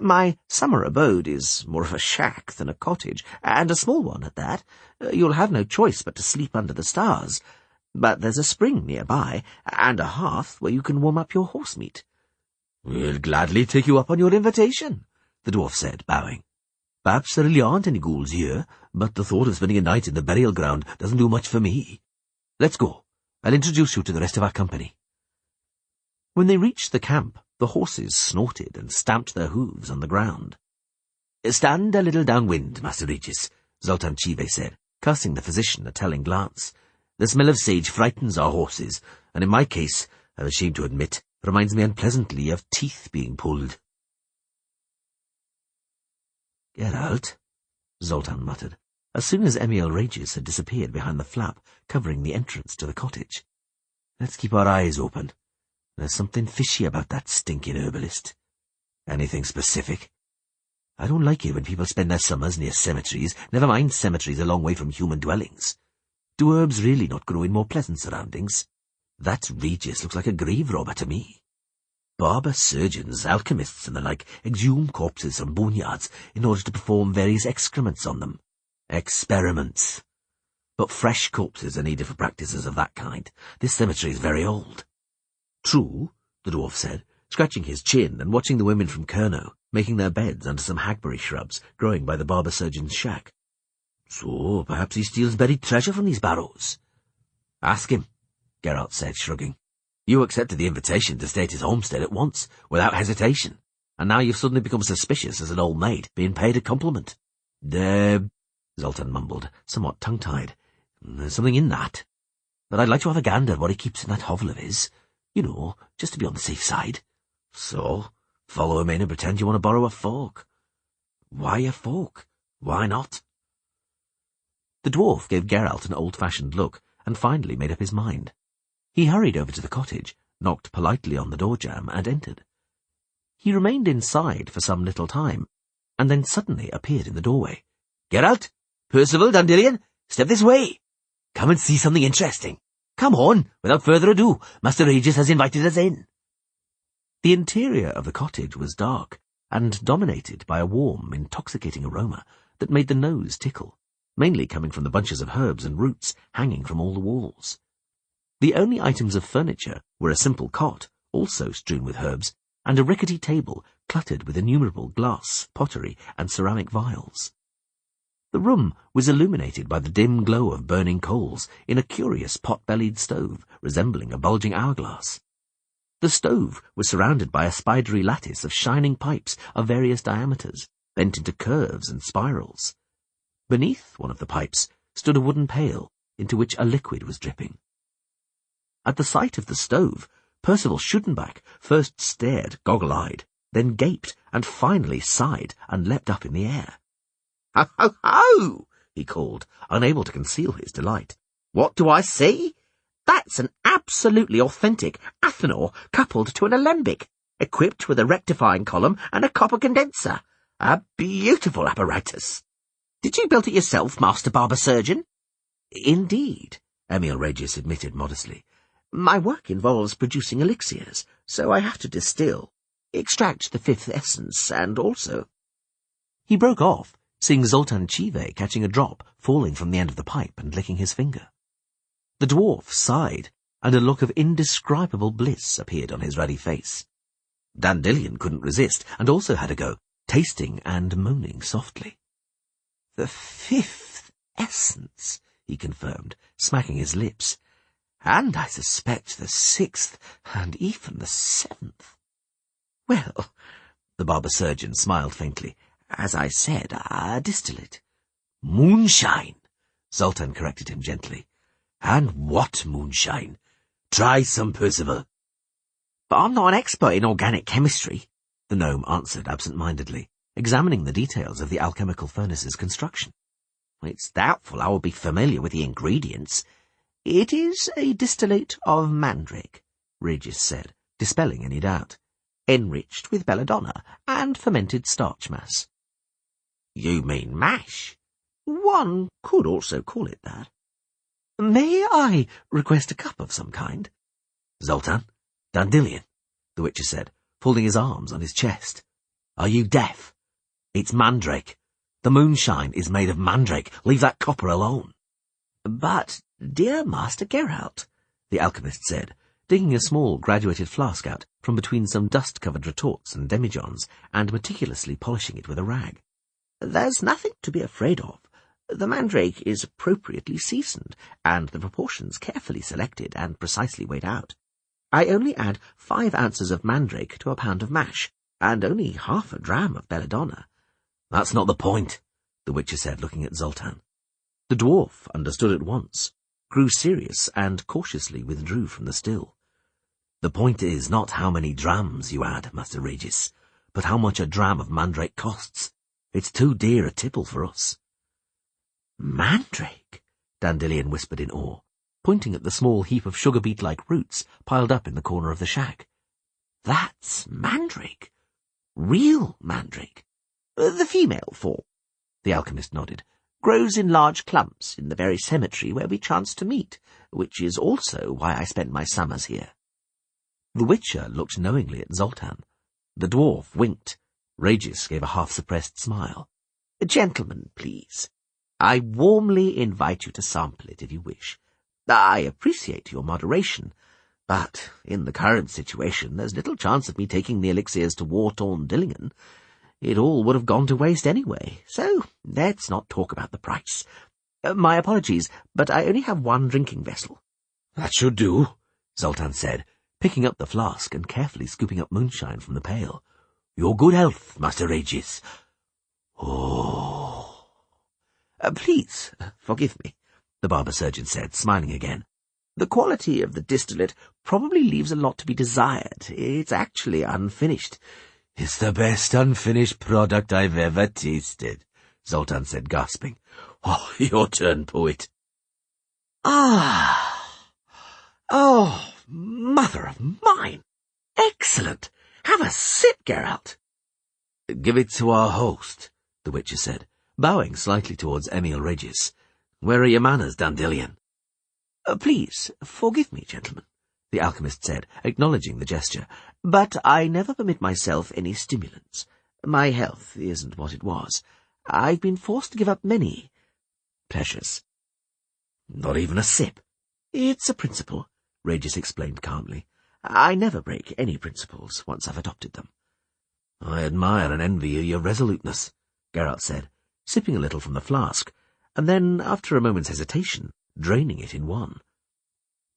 My summer abode is more of a shack than a cottage, and a small one at that. You'll have no choice but to sleep under the stars. But there's a spring nearby, and a hearth where you can warm up your horse meat." "We'll gladly take you up on your invitation," the dwarf said, bowing. "Perhaps there really aren't any ghouls here, but the thought of spending a night in the burial ground doesn't do much for me. Let's go. I'll introduce you to the rest of our company." When they reached the camp, the horses snorted and stamped their hooves on the ground. "Stand a little downwind, Master Regis," Zoltán Cíve said, casting the physician a telling glance. "The smell of sage frightens our horses, and in my case, I'm ashamed to admit, reminds me unpleasantly of teeth being pulled." "Geralt," Zoltán muttered, as soon as Emil Regis had disappeared behind the flap covering the entrance to the cottage. "Let's keep our eyes open. There's something fishy about that stinking herbalist. Anything specific? I don't like it when people spend their summers near cemeteries, never mind cemeteries a long way from human dwellings. Do herbs really not grow in more pleasant surroundings? That Regis looks like a grave robber to me. Barber surgeons, alchemists, and the like exhume corpses from boneyards in order to perform various excrements on them. Experiments. But fresh corpses are needed for practices of that kind. This cemetery is very old." "True," the dwarf said, scratching his chin and watching the women from Kernow making their beds under some hackberry shrubs growing by the barber surgeon's shack. "So perhaps he steals buried treasure from these barrows." "Ask him," Geralt said, shrugging. "You accepted the invitation to stay at his homestead at once, without hesitation, and now you've suddenly become suspicious as an old maid being paid a compliment." Zoltán mumbled, somewhat tongue-tied. "There's something in that. But I'd like to have a gander at what he keeps in that hovel of his. You know, just to be on the safe side. So, follow him in and pretend you want to borrow a fork." "Why a fork? Why not?" The dwarf gave Geralt an old-fashioned look and finally made up his mind. He hurried over to the cottage, knocked politely on the door-jamb, and entered. He remained inside for some little time, and then suddenly appeared in the doorway. "Geralt, Percival, Dandelion, step this way. Come and see something interesting. Come on, without further ado, Master Regis has invited us in." The interior of the cottage was dark, and dominated by a warm, intoxicating aroma that made the nose tickle, mainly coming from the bunches of herbs and roots hanging from all the walls. The only items of furniture were a simple cot, also strewn with herbs, and a rickety table cluttered with innumerable glass, pottery, and ceramic vials. The room was illuminated by the dim glow of burning coals in a curious pot-bellied stove resembling a bulging hourglass. The stove was surrounded by a spidery lattice of shining pipes of various diameters, bent into curves and spirals. Beneath one of the pipes stood a wooden pail, into which a liquid was dripping. At the sight of the stove, Percival Schudenbach first stared goggle-eyed, then gaped, and finally sighed and leapt up in the air. "Ho, ho, ho!" he called, unable to conceal his delight. "What do I see? That's an absolutely authentic Athanor coupled to an alembic, equipped with a rectifying column and a copper condenser. A beautiful apparatus. Did you build it yourself, Master Barber Surgeon?" "Indeed," Emil Regis admitted modestly. "My work involves producing elixirs, so I have to distill, extract the fifth essence, and also—" He broke off, seeing Zoltán Cíve catching a drop falling from the end of the pipe and licking his finger. The dwarf sighed, and a look of indescribable bliss appeared on his ruddy face. Dandelion couldn't resist, and also had a go, tasting and moaning softly. "The fifth essence," he confirmed, smacking his lips. "And I suspect the sixth, and even the seventh." "Well," the barber surgeon smiled faintly, "as I said, a distillate." "Moonshine," Zoltán corrected him gently. "And what moonshine? Try some, Percival." "But I'm not an expert in organic chemistry," the gnome answered absent-mindedly, examining the details of the alchemical furnace's construction. "It's doubtful I would be familiar with the ingredients." "It is a distillate of mandrake," Regis said, dispelling any doubt. enriched with belladonna and fermented starch mass. You mean mash? One could also call it that. May I request a cup of some kind? Zoltan, Dandelion, the Witcher said, folding his arms on his chest. Are you deaf? It's mandrake. The moonshine is made of mandrake. Leave that copper alone. But, dear Master Geralt, the alchemist said, digging a small graduated flask out from between some dust-covered retorts and demijohns and meticulously polishing it with a rag, there's nothing to be afraid of. The mandrake is appropriately seasoned, and the proportions carefully selected and precisely weighed out. I only add 5 ounces of mandrake to a pound of mash, and only half a dram of belladonna. That's not the point, the Witcher said, looking at Zoltan. The dwarf understood at once, grew serious, and cautiously withdrew from the still. The point is not how many drams you add, Master Regis, but how much a dram of mandrake costs. It's too dear a tipple for us. Mandrake? Dandelion whispered in awe, pointing at the small heap of sugar beet-like roots piled up in the corner of the shack. That's mandrake. Real mandrake. The female form, the alchemist nodded, grows in large clumps in the very cemetery where we chanced to meet, which is also why I spend my summers here. The Witcher looked knowingly at Zoltan. The dwarf winked. Regis gave a half-suppressed smile. Gentlemen, please. I warmly invite you to sample it if you wish. I appreciate your moderation, but in the current situation there's little chance of me taking the elixirs to war-torn Dillingen. It all would have gone to waste anyway, so let's not talk about the price. My apologies, but I only have one drinking vessel. That should do, Zoltan said, picking up the flask and carefully scooping up moonshine from the pail. Your good health, Master Regis. Oh. Please, forgive me, the barber surgeon said, smiling again. The quality of the distillate probably leaves a lot to be desired. It's actually unfinished. It's the best unfinished product I've ever tasted, Zoltan said, gasping. Oh, your turn, poet. Ah! Oh, mother of mine! Excellent! Have a sip, Geralt. Give it to our host, the Witcher said, bowing slightly towards Emil Regis. Where are your manners, Dandelion? Please, forgive me, gentlemen, the alchemist said, acknowledging the gesture, but I never permit myself any stimulants. My health isn't what it was. I've been forced to give up many pleasures. Not even a sip? It's a principle, Regis explained calmly. I never break any principles once I've adopted them. I admire and envy your resoluteness, Geralt said, sipping a little from the flask, and then, after a moment's hesitation, draining it in one.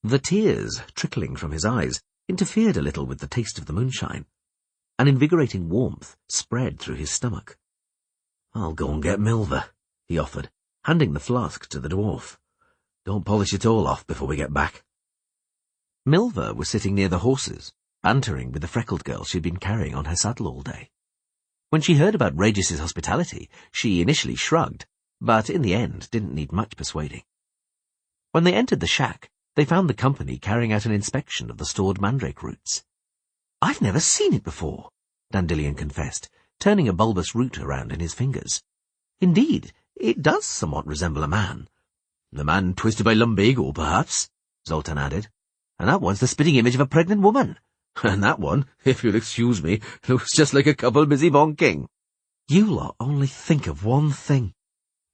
The tears, trickling from his eyes, interfered a little with the taste of the moonshine. An invigorating warmth spread through his stomach. I'll go and get Milver, he offered, handing the flask to the dwarf. Don't polish it all off before we get back. Milver was sitting near the horses, bantering with the freckled girl she'd been carrying on her saddle all day. When she heard about Regis's hospitality, she initially shrugged, but in the end didn't need much persuading. When they entered the shack, they found the company carrying out an inspection of the stored mandrake roots. I've never seen it before, Dandelion confessed, turning a bulbous root around in his fingers. Indeed, it does somewhat resemble a man. The man twisted by lumbago, perhaps, Zoltan added. And that one's the spitting image of a pregnant woman. And that one, if you'll excuse me, looks just like a couple busy bonking. You lot only think of one thing,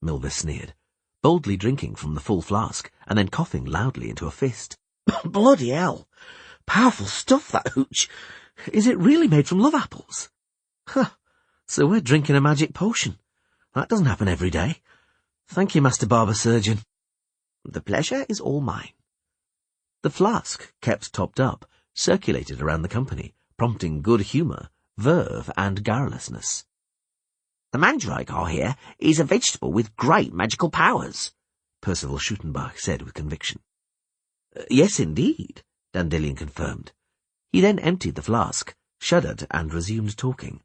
Milver sneered, boldly drinking from the full flask and then coughing loudly into a fist. Bloody hell! Powerful stuff, that hooch. Is it really made from love apples? Huh, so we're drinking a magic potion. That doesn't happen every day. Thank you, Master Barber Surgeon. The pleasure is all mine. The flask, kept topped up, circulated around the company, prompting good humour, verve, and garrulousness. The mandrake here is a vegetable with great magical powers, Percival Schuttenbach said with conviction. Yes, indeed, Dandelion confirmed. He then emptied the flask, shuddered, and resumed talking.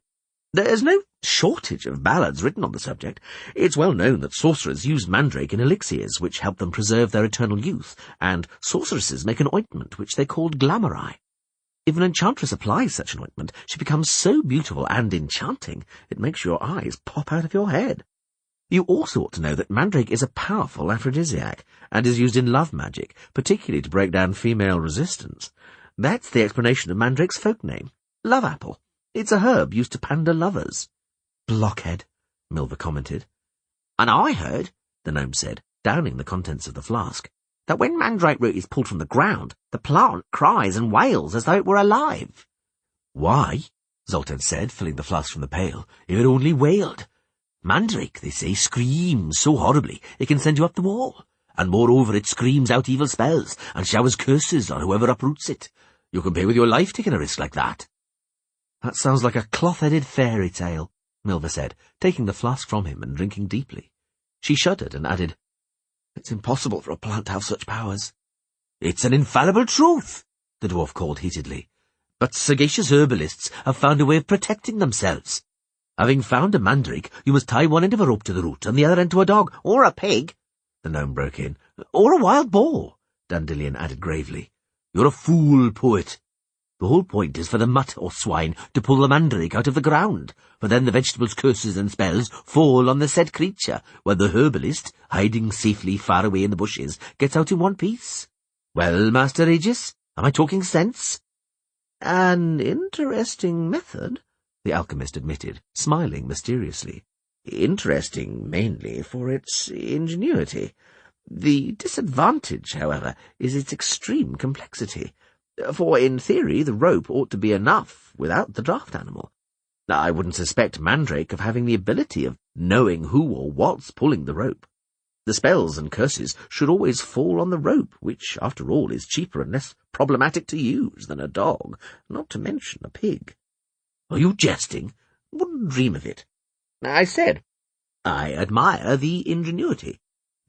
There's no shortage of ballads written on the subject. It's well known that sorcerers use mandrake in elixirs which help them preserve their eternal youth, and sorceresses make an ointment which they called glamouri. If an enchantress applies such an ointment, she becomes so beautiful and enchanting, it makes your eyes pop out of your head. You also ought to know that mandrake is a powerful aphrodisiac, and is used in love magic, particularly to break down female resistance. That's the explanation of mandrake's folk name, love apple. It's a herb used to pander lovers. Blockhead, Milver commented. And I heard, the gnome said, downing the contents of the flask, that when mandrake root is pulled from the ground, the plant cries and wails as though it were alive. Why? Zoltan said, filling the flask from the pail. If it only wailed. Mandrake, they say, screams so horribly it can send you up the wall, and moreover it screams out evil spells and showers curses on whoever uproots it. You can pay with your life taking a risk like that. That sounds like a cloth-headed fairy tale, Milver said, taking the flask from him and drinking deeply. She shuddered and added, It's impossible for a plant to have such powers. It's an infallible truth, the dwarf called heatedly. But sagacious herbalists have found a way of protecting themselves. Having found a mandrake, you must tie one end of a rope to the root and the other end to a dog, or a pig, the gnome broke in, or a wild boar, Dandelion added gravely. You're a fool, poet. The whole point is for the mutt or swine to pull the mandrake out of the ground, for then the vegetable's curses and spells fall on the said creature, while the herbalist, hiding safely far away in the bushes, gets out in one piece. Well, Master Aegis, am I talking sense? An interesting method, the alchemist admitted, smiling mysteriously. Interesting mainly for its ingenuity. The disadvantage, however, is its extreme complexity. For, in theory, the rope ought to be enough without the draught animal. I wouldn't suspect mandrake of having the ability of knowing who or what's pulling the rope. The spells and curses should always fall on the rope, which, after all, is cheaper and less problematic to use than a dog, not to mention a pig. Are you jesting? Wouldn't dream of it. I said, I admire the ingenuity,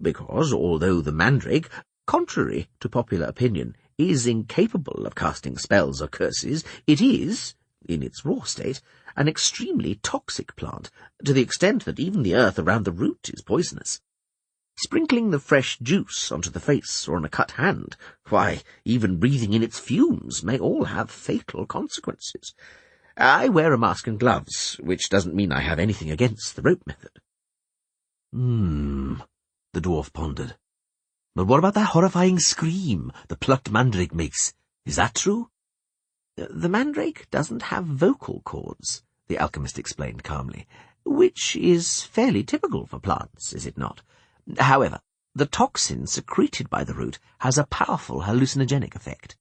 because although the mandrake, contrary to popular opinion, is incapable of casting spells or curses, it is, in its raw state, an extremely toxic plant, to the extent that even the earth around the root is poisonous. Sprinkling the fresh juice onto the face or on a cut hand, why, even breathing in its fumes may all have fatal consequences. I wear a mask and gloves, which doesn't mean I have anything against the rope method. The dwarf pondered. But what about that horrifying scream the plucked mandrake makes? Is that true? The mandrake doesn't have vocal cords, the alchemist explained calmly, which is fairly typical for plants, is it not? However, the toxin secreted by the root has a powerful hallucinogenic effect.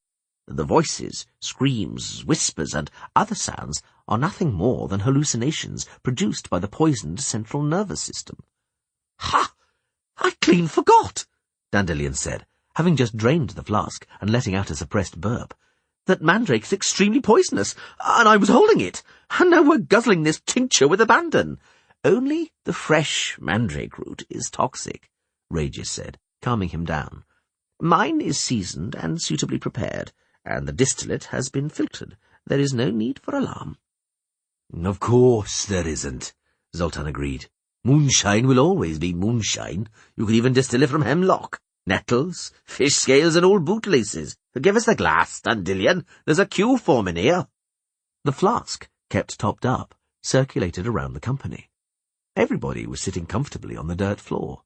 The voices, screams, whispers, and other sounds are nothing more than hallucinations produced by the poisoned central nervous system. Ha! I clean forgot, Dandelion said, having just drained the flask and letting out a suppressed burp, that mandrake's extremely poisonous, and I was holding it, and now we're guzzling this tincture with abandon. Only the fresh mandrake root is toxic, Regis said, calming him down. Mine is seasoned and suitably prepared, and the distillate has been filtered. There is no need for alarm. Of course there isn't, Zoltan agreed. Moonshine will always be moonshine. You can even distill it from hemlock, nettles, fish scales, and old bootlaces. Give us the glass, Dandelion. There's a queue forming here. The flask, kept topped up, circulated around the company. Everybody was sitting comfortably on the dirt floor.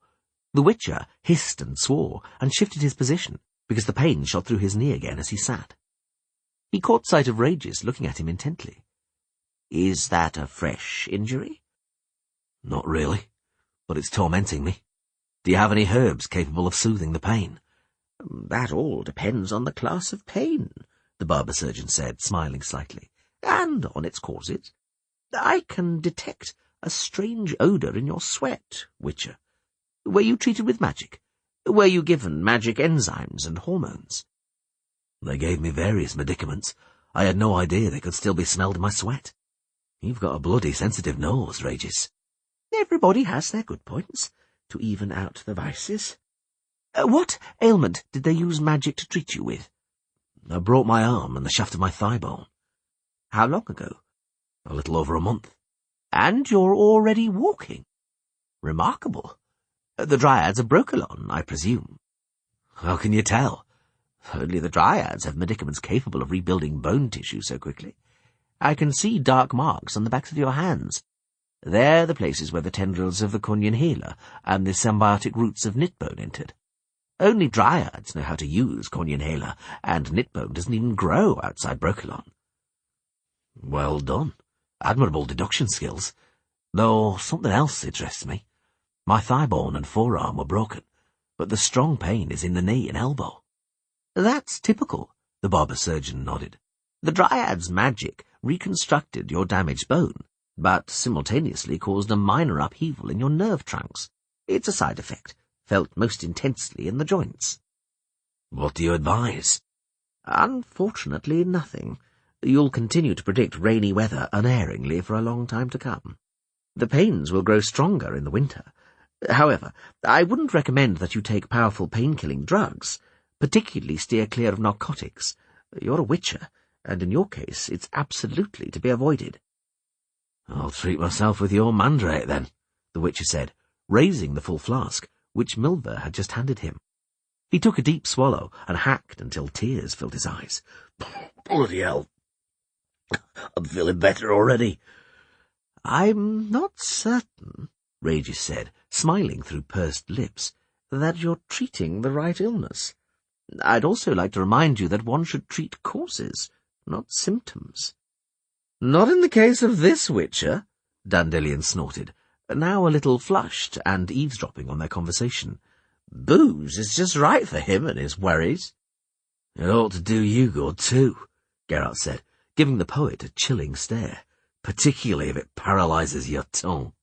The Witcher hissed and swore and shifted his position, because the pain shot through his knee again as he sat. He caught sight of Regis looking at him intently. Is that a fresh injury? Not really, but it's tormenting me. Do you have any herbs capable of soothing the pain? That all depends on the class of pain, the barber surgeon said, smiling slightly, and on its causes. I can detect a strange odour in your sweat, Witcher. Were you treated with magic? Were you given magic enzymes and hormones? They gave me various medicaments. I had no idea they could still be smelled in my sweat. You've got a bloody sensitive nose, Regis. Everybody has their good points, to even out the vices. What ailment did they use magic to treat you with? I broke my arm and the shaft of my thigh bone. How long ago? A little over a month. And you're already walking? Remarkable. The dryads of Brokilon, I presume. How can you tell? Only the dryads have medicaments capable of rebuilding bone tissue so quickly. I can see dark marks on the backs of your hands. They're the places where the tendrils of the Cornionhala and the symbiotic roots of knitbone entered. Only dryads know how to use Cornionhala, and knitbone doesn't even grow outside Brokilon. Well done. Admirable deduction skills. Though something else interests me. My thigh bone and forearm were broken, but the strong pain is in the knee and elbow. That's typical, the barber surgeon nodded. The dryad's magic reconstructed your damaged bone, but simultaneously caused a minor upheaval in your nerve trunks. It's a side effect, felt most intensely in the joints. What do you advise? Unfortunately, nothing. You'll continue to predict rainy weather unerringly for a long time to come. The pains will grow stronger in the winter. However, I wouldn't recommend that you take powerful pain-killing drugs, particularly steer clear of narcotics. You're a witcher, and in your case it's absolutely to be avoided. I'll treat myself with your mandrake, then, the witcher said, raising the full flask, which Milver had just handed him. He took a deep swallow and hacked until tears filled his eyes. Bloody hell! I'm feeling better already. I'm not certain, Regis said, smiling through pursed lips, that you're treating the right illness. I'd also like to remind you that one should treat causes, not symptoms. Not in the case of this witcher, Dandelion snorted, now a little flushed and eavesdropping on their conversation. Booze is just right for him and his worries. It ought to do you good, too, Geralt said, giving the poet a chilling stare, particularly if it paralyzes your tongue.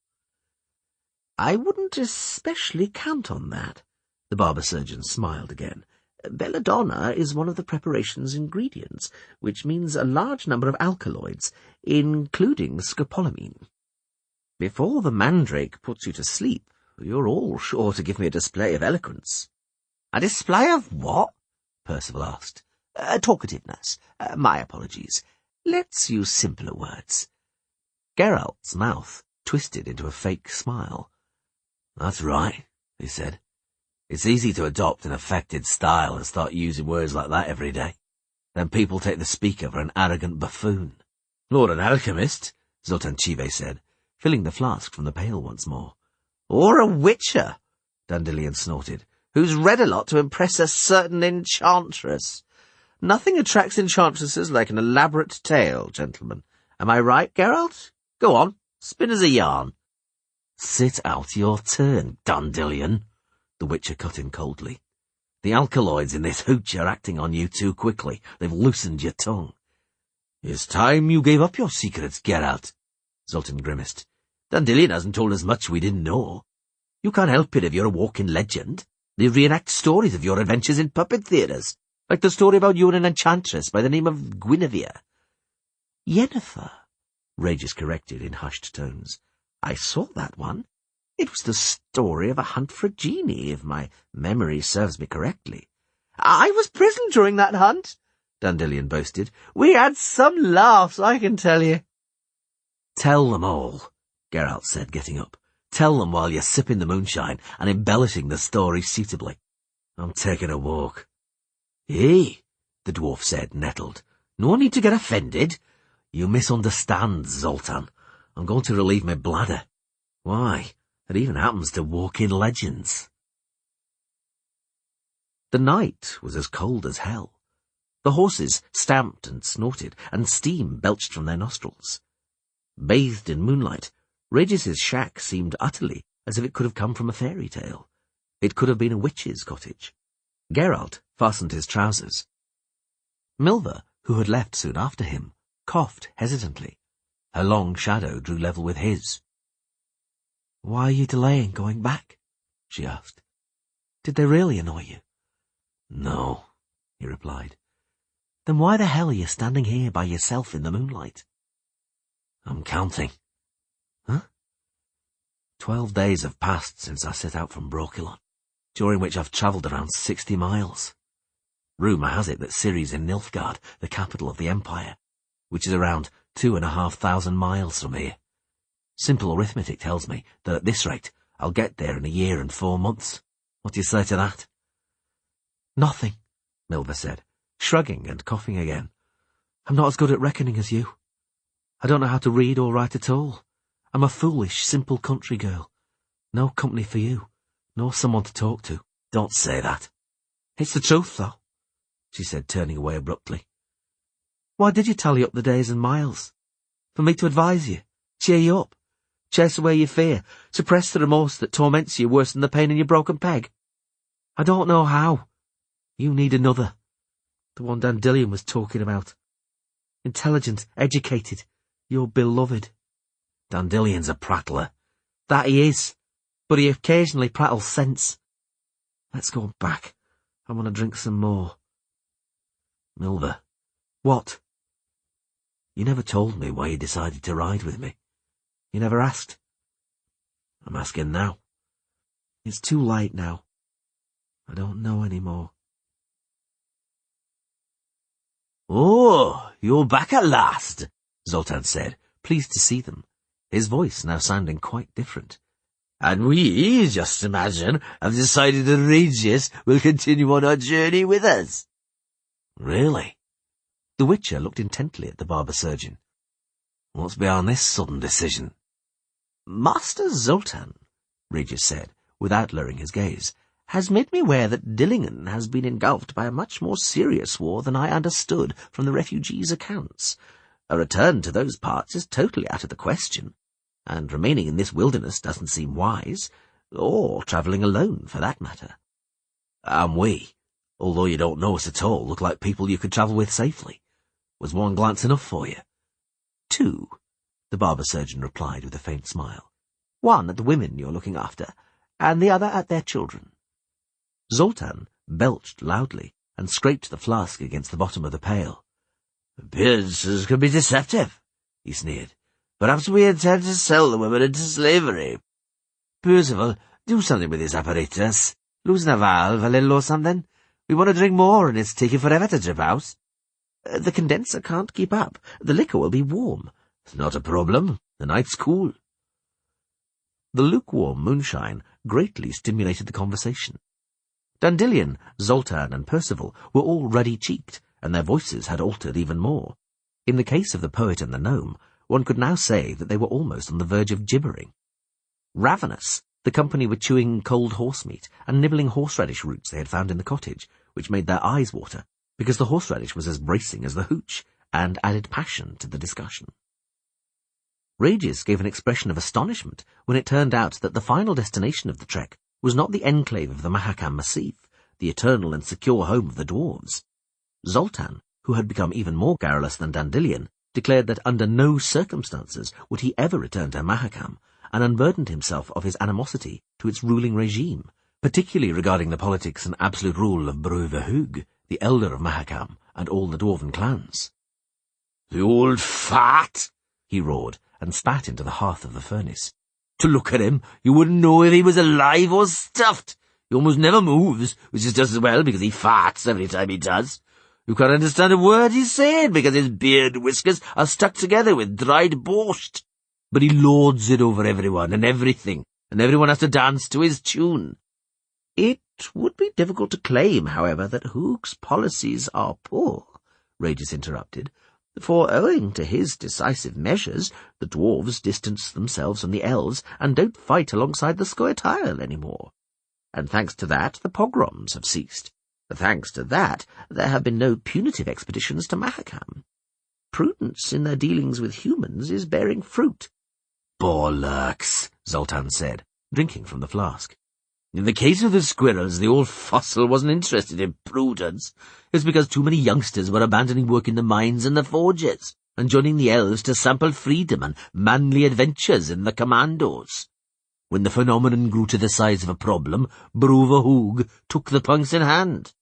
I wouldn't especially count on that, the barber surgeon smiled again. Belladonna is one of the preparation's ingredients, which means a large number of alkaloids, including scopolamine. Before the mandrake puts you to sleep, you're all sure to give me a display of eloquence. A display of what? Percival asked. Talkativeness. My apologies. Let's use simpler words. Geralt's mouth twisted into a fake smile. That's right, he said. It's easy to adopt an affected style and start using words like that every day. Then people take the speaker for an arrogant buffoon. Or an alchemist, Zoltan Chive said, filling the flask from the pail once more. Or a witcher, Dandelion snorted, who's read a lot to impress a certain enchantress. Nothing attracts enchantresses like an elaborate tale, gentlemen. Am I right, Geralt? Go on, spin us a yarn. Sit out your turn, Dandelion, the witcher cut in coldly. The alkaloids in this hooch are acting on you too quickly. They've loosened your tongue. It's time you gave up your secrets, Geralt, Zoltan grimaced. Dandelion hasn't told us much we didn't know. You can't help it if you're a walking legend. They reenact stories of your adventures in puppet theatres, like the story about you and an enchantress by the name of Guinevere. Yennefer, Regis corrected in hushed tones. I saw that one. It was the story of a hunt for a genie, if my memory serves me correctly. I was present during that hunt, Dandelion boasted. We had some laughs, I can tell you. Tell them all, Geralt said, getting up. Tell them while you're sipping the moonshine and embellishing the story suitably. I'm taking a walk. Hey, the dwarf said, nettled. No need to get offended. You misunderstand, Zoltan. I'm going to relieve my bladder. Why? It even happens to walk-in legends. The night was as cold as hell. The horses stamped and snorted, and steam belched from their nostrils. Bathed in moonlight, Regis's shack seemed utterly as if it could have come from a fairy tale. It could have been a witch's cottage. Geralt fastened his trousers. Milver, who had left soon after him, coughed hesitantly. Her long shadow drew level with his. Why are you delaying going back? She asked. Did they really annoy you? No, he replied. Then why the hell are you standing here by yourself in the moonlight? I'm counting. Huh? 12 days have passed since I set out from Brokilon, during which I've travelled around 60 miles. Rumour has it that Ciri's in Niflgaard, the capital of the Empire, which is around 2,500 miles from here. Simple arithmetic tells me that at this rate I'll get there in a year and 4 months. What do you say to that? Nothing, Milver said, shrugging and coughing again. I'm not as good at reckoning as you. I don't know how to read or write at all. I'm a foolish, simple country girl. No company for you, nor someone to talk to. Don't say that. It's the truth, though, she said, turning away abruptly. Why did you tally up the days and miles? For me to advise you, cheer you up, chase away your fear, suppress the remorse that torments you worse than the pain in your broken peg? I don't know how. You need another. The one Dandelion was talking about. Intelligent, educated, your beloved. Dandelion's a prattler. That he is, but he occasionally prattles sense. Let's go back. I want to drink some more. Milver. What? You never told me why you decided to ride with me. You never asked. I'm asking now. It's too late now. I don't know any more. Oh, you're back at last, Zoltan said, pleased to see them, his voice now sounding quite different. And we, just imagine, have decided that Regis will continue on our journey with us. Really? The Witcher looked intently at the barber surgeon. What's behind this sudden decision? Master Zoltan, Regis said, without lowering his gaze, has made me aware that Dillingen has been engulfed by a much more serious war than I understood from the refugees' accounts. A return to those parts is totally out of the question, and remaining in this wilderness doesn't seem wise, or travelling alone, for that matter. And we, although you don't know us at all, look like people you could travel with safely. Was one glance enough for you? 2, the barber surgeon replied with a faint smile. One at the women you're looking after, and the other at their children. Zoltan belched loudly and scraped the flask against the bottom of the pail. Appearances can be deceptive, he sneered. Perhaps we intend to sell the women into slavery. Percival, do something with this apparatus. Loosen a valve, a little or something. We want to drink more, and it's taking forever to drip out. The condenser can't keep up. The liquor will be warm. It's not a problem. The night's cool. The lukewarm moonshine greatly stimulated the conversation. Dandelion, Zoltan, and Percival were all ruddy-cheeked, and their voices had altered even more. In the case of the poet and the gnome, one could now say that they were almost on the verge of gibbering. Ravenous, the company were chewing cold horse-meat and nibbling horseradish roots they had found in the cottage, which made their eyes water, because the horseradish was as bracing as the hooch, and added passion to the discussion. Regis gave an expression of astonishment when it turned out that the final destination of the trek was not the enclave of the Mahakam Massif, the eternal and secure home of the dwarves. Zoltan, who had become even more garrulous than Dandelion, declared that under no circumstances would he ever return to Mahakam, and unburdened himself of his animosity to its ruling regime, particularly regarding the politics and absolute rule of Brother Hugh, the elder of Mahakam, and all the dwarven clans. "The old fat!" he roared, and spat into the hearth of the furnace. "To look at him, you wouldn't know if he was alive or stuffed. He almost never moves, which is just as well because he farts every time he does. You can't understand a word he's saying because his beard and whiskers are stuck together with dried borscht. But he lords it over everyone and everything, and everyone has to dance to his tune." "It would be difficult to claim, however, that Hoog's policies are poor," Regis interrupted, "for owing to his decisive measures, the dwarves distance themselves from the elves and don't fight alongside the Scoia'tael any more. And thanks to that, the pogroms have ceased. Thanks to that, there have been no punitive expeditions to Mahakam. Prudence in their dealings with humans is bearing fruit." "Bollocks," Zoltan said, drinking from the flask. "In the case of the squirrels, the old fossil wasn't interested in prudence. It's because too many youngsters were abandoning work in the mines and the forges, and joining the elves to sample freedom and manly adventures in the commandos. When the phenomenon grew to the size of a problem, Brother Hugh took the punks in hand.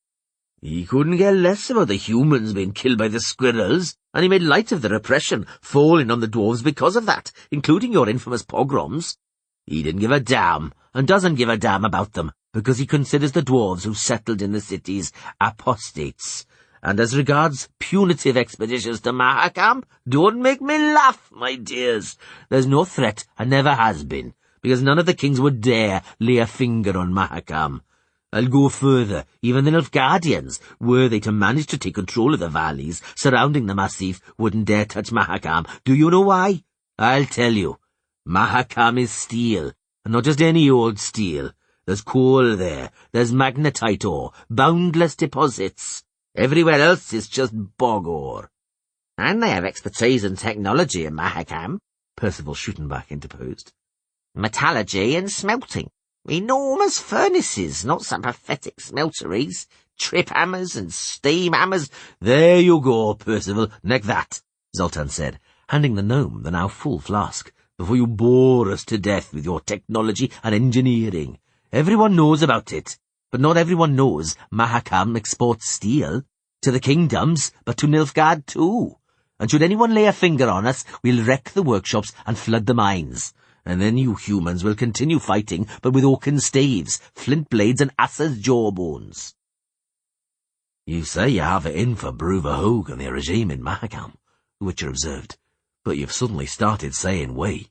He couldn't care less about the humans being killed by the squirrels, and he made light of the repression falling on the dwarves because of that, including your infamous pogroms. He didn't give a damn, and doesn't give a damn about them, because he considers the dwarves who settled in the cities apostates. And as regards punitive expeditions to Mahakam, don't make me laugh, my dears. There's no threat, and never has been, because none of the kings would dare lay a finger on Mahakam. I'll go further. Even the Niflgaardians, were they to manage to take control of the valleys surrounding the Massif, wouldn't dare touch Mahakam. Do you know why? I'll tell you. Mahakam is steel, and not just any old steel. There's coal there, there's magnetite ore, boundless deposits. Everywhere else is just bog ore. And they have expertise and technology in Mahakam, Percival Schuttenbach interposed. Metallurgy and smelting. Enormous furnaces, not some pathetic smelteries. Trip hammers and steam hammers. There you go, Percival, like that, Zoltan said, handing the gnome the now full flask, before you bore us to death with your technology and engineering. Everyone knows about it, but not everyone knows Mahakam exports steel to the kingdoms, but to Nilfgaard too. And should anyone lay a finger on us, we'll wreck the workshops and flood the mines. And then you humans will continue fighting, but with oaken staves, flint blades and ass's jawbones. You say you have it in for Bruverhoog and the regime in Mahakam, the Witcher observed, but you've suddenly started saying we.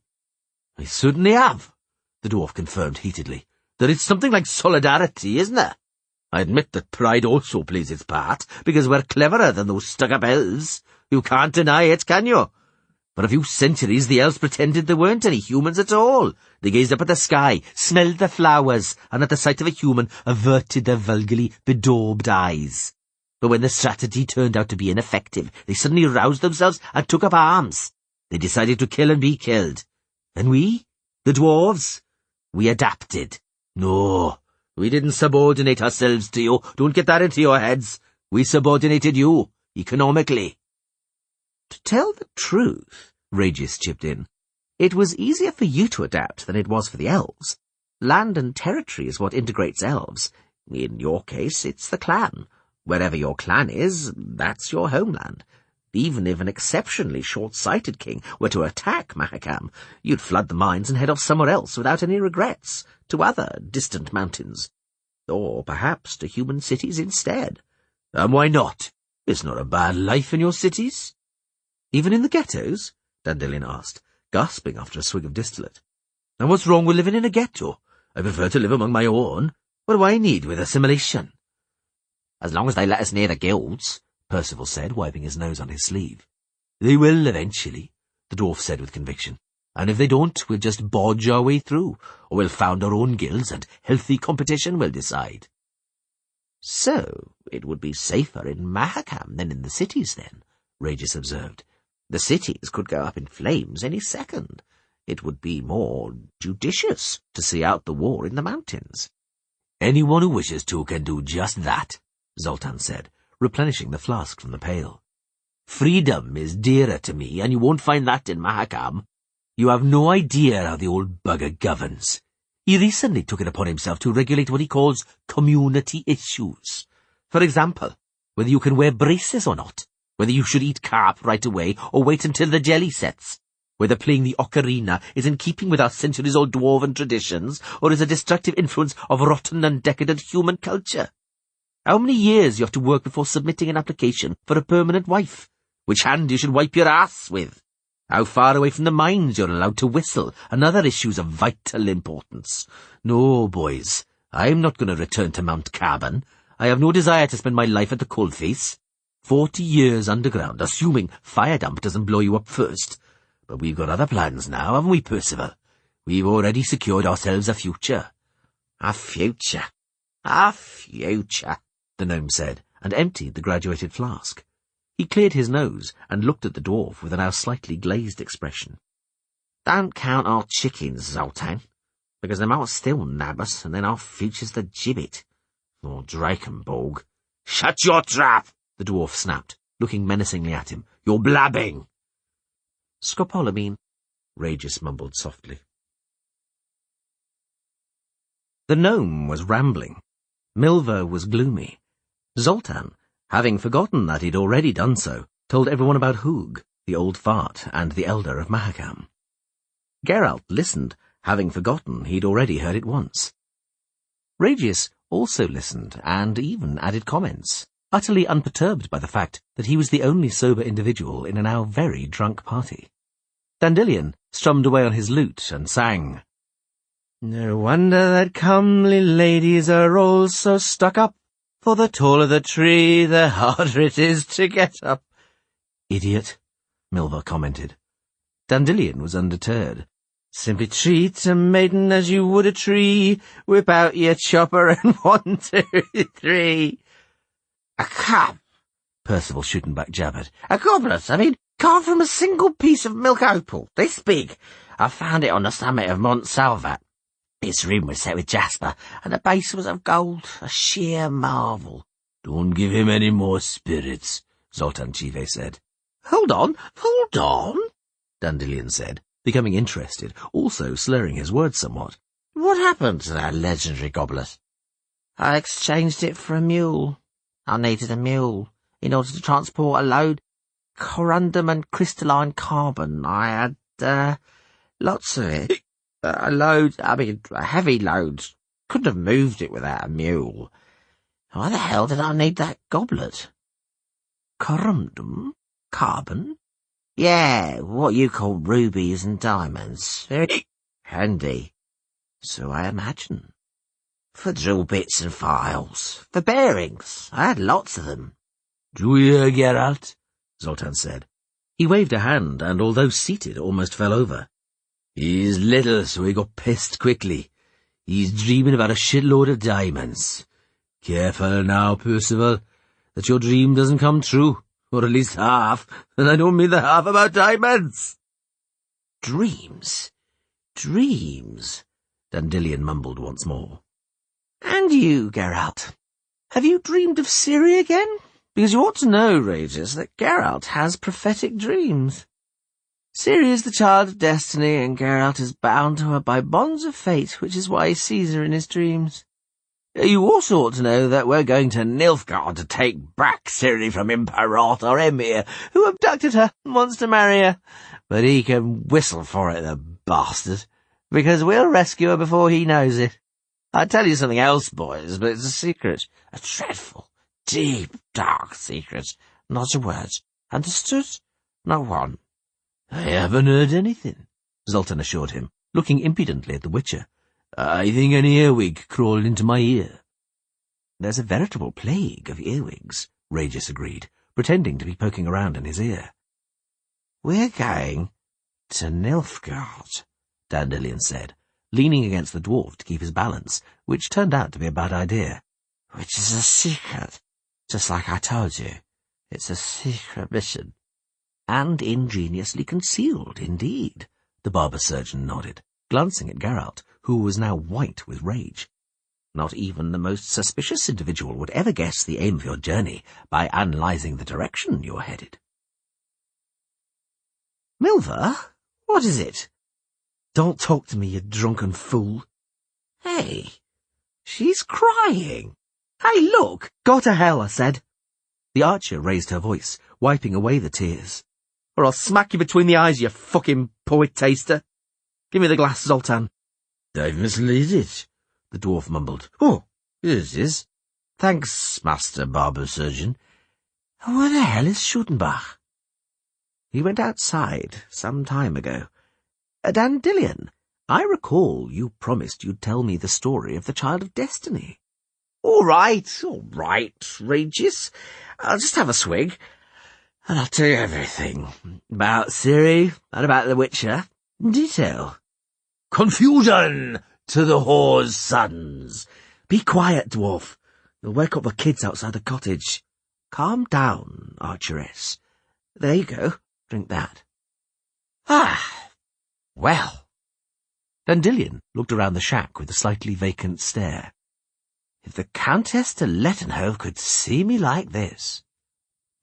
I certainly have, the dwarf confirmed heatedly. There is something like solidarity, isn't there? I admit that pride also plays its part, because we're cleverer than those stuck-up elves. You can't deny it, can you? For a few centuries the elves pretended there weren't any humans at all. They gazed up at the sky, smelled the flowers, and at the sight of a human averted their vulgarly bedaubed eyes. But when the strategy turned out to be ineffective, they suddenly roused themselves and took up arms. They decided to kill and be killed. And we, the dwarves, we adapted. No, we didn't subordinate ourselves to you. Don't get that into your heads. We subordinated you, economically. To tell the truth, Regis chipped in, it was easier for you to adapt than it was for the elves. Land and territory is what integrates elves. In your case, it's the clan. Wherever your clan is, that's your homeland. Even if an exceptionally short-sighted king were to attack Mahakam, you'd flood the mines and head off somewhere else without any regrets, to other distant mountains. Or perhaps to human cities instead. And why not? It's not a bad life in your cities. Even in the ghettos? Dandelion asked, gasping after a swig of distillate. And what's wrong with living in a ghetto? I prefer to live among my own. What do I need with assimilation? As long as they let us near the guilds, Percival said, wiping his nose on his sleeve. They will eventually, the dwarf said with conviction. And if they don't, we'll just bodge our way through, or we'll found our own guilds, and healthy competition will decide. So, it would be safer in Mahakam than in the cities, then, Regis observed. The cities could go up in flames any second. It would be more judicious to see out the war in the mountains. Anyone who wishes to can do just that, Zoltan said, replenishing the flask from the pail. Freedom is dearer to me, and you won't find that in Mahakam. You have no idea how the old bugger governs. He recently took it upon himself to regulate what he calls community issues. For example, whether you can wear braces or not, whether you should eat carp right away or wait until the jelly sets, whether playing the ocarina is in keeping with our centuries-old dwarven traditions or is a destructive influence of rotten and decadent human culture. How many years you have to work before submitting an application for a permanent wife? Which hand you should wipe your ass with? How far away from the mines you're allowed to whistle, and other issues of vital importance. No, boys, I'm not going to return to Mount Carbon. I have no desire to spend my life at the coalface. 40 years underground, assuming fire damp doesn't blow you up first. But we've got other plans now, haven't we, Percival? We've already secured ourselves a future. A future? A future, the gnome said, and emptied the graduated flask. He cleared his nose and looked at the dwarf with a now slightly glazed expression. Don't count our chickens, Zoltan, because they might still nab us, and then our future's the gibbet. Or Drakenborg. Shut your trap! The dwarf snapped, looking menacingly at him. You're blabbing! Scopolamine, Regis mumbled softly. The gnome was rambling. Milver was gloomy. Zoltan, having forgotten that he'd already done so, told everyone about Hoog, the old fart, and the elder of Mahakam. Geralt listened, having forgotten he'd already heard it once. Regis also listened, and even added comments, utterly unperturbed by the fact that he was the only sober individual in a now very drunk party. Dandelion strummed away on his lute and sang, No wonder that comely ladies are all so stuck up, for the taller the tree, the harder it is to get up. Idiot, Milva commented. Dandelion was undeterred. Simply treat a maiden as you would a tree. Whip out your chopper and 1, 2, 3. A cup, Percival Shootenback jabbered. A goblet, carved from a single piece of milk opal, this big. I found it on the summit of Mont Salvat. Its rim was set with jasper, and the base was of gold, a sheer marvel. Don't give him any more spirits, Zoltan Chive said. Hold on, Dandelion said, becoming interested, also slurring his words somewhat. What happened to that legendary goblet? I exchanged it for a mule. I needed a mule in order to transport a load corundum and crystalline carbon. I had, lots of it. A heavy load. Couldn't have moved it without a mule. Why the hell did I need that goblet? Corundum? Carbon? Yeah, what you call rubies and diamonds. Very handy. So I imagine. For drill bits and files. For bearings. I had lots of them. Do you hear, Geralt? Zoltan said. He waved a hand, and although seated, almost fell over. He's little, so he got pissed quickly. He's dreaming about a shitload of diamonds. Careful now, Percival, that your dream doesn't come true, or at least half, and I don't mean the half about diamonds. Dreams, Dandelion mumbled once more. And you, Geralt, have you dreamed of Ciri again? Because you ought to know, Regis, that Geralt has prophetic dreams. Ciri is the child of destiny, and Geralt is bound to her by bonds of fate, which is why he sees her in his dreams. You also ought to know that we're going to Niflgaard to take back Ciri from Imperator Emir, who abducted her and wants to marry her. But he can whistle for it, the bastard, because we'll rescue her before he knows it. I'd tell you something else, boys, but it's a secret. A dreadful, deep, dark secret. Not a word. Understood? Not one. I haven't heard anything, Zoltan assured him, looking impudently at the Witcher. I think an earwig crawled into my ear. There's a veritable plague of earwigs, Regis agreed, pretending to be poking around in his ear. We're going to Niflgaard, Dandelion said, leaning against the dwarf to keep his balance, which turned out to be a bad idea. Which is a secret, just like I told you. It's a secret mission. And ingeniously concealed, indeed, the barber surgeon nodded, glancing at Geralt, who was now white with rage. Not even the most suspicious individual would ever guess the aim of your journey by analysing the direction you're headed. Milva, what is it? Don't talk to me, you drunken fool. Hey, she's crying. Hey, look! Go to hell, I said. The archer raised her voice, wiping away the tears. Or I'll smack you between the eyes, you fucking poet taster. Give me the glass, Zoltan. I've mislaid it, the dwarf mumbled. Oh, here it is. Thanks, Master Barber Surgeon. Where the hell is Shootenbach? He went outside some time ago. Dandelion, I recall you promised you'd tell me the story of the Child of Destiny. All right, Regis. I'll just have a swig, and I'll tell you everything. About Ciri, and about the Witcher, in detail. Confusion to the whore's sons. Be quiet, dwarf. You'll wake up the kids outside the cottage. Calm down, archeress. There you go. Drink that. Ah, well. Dandelion looked around the shack with a slightly vacant stare. If the Countess de Lettenhove could see me like this.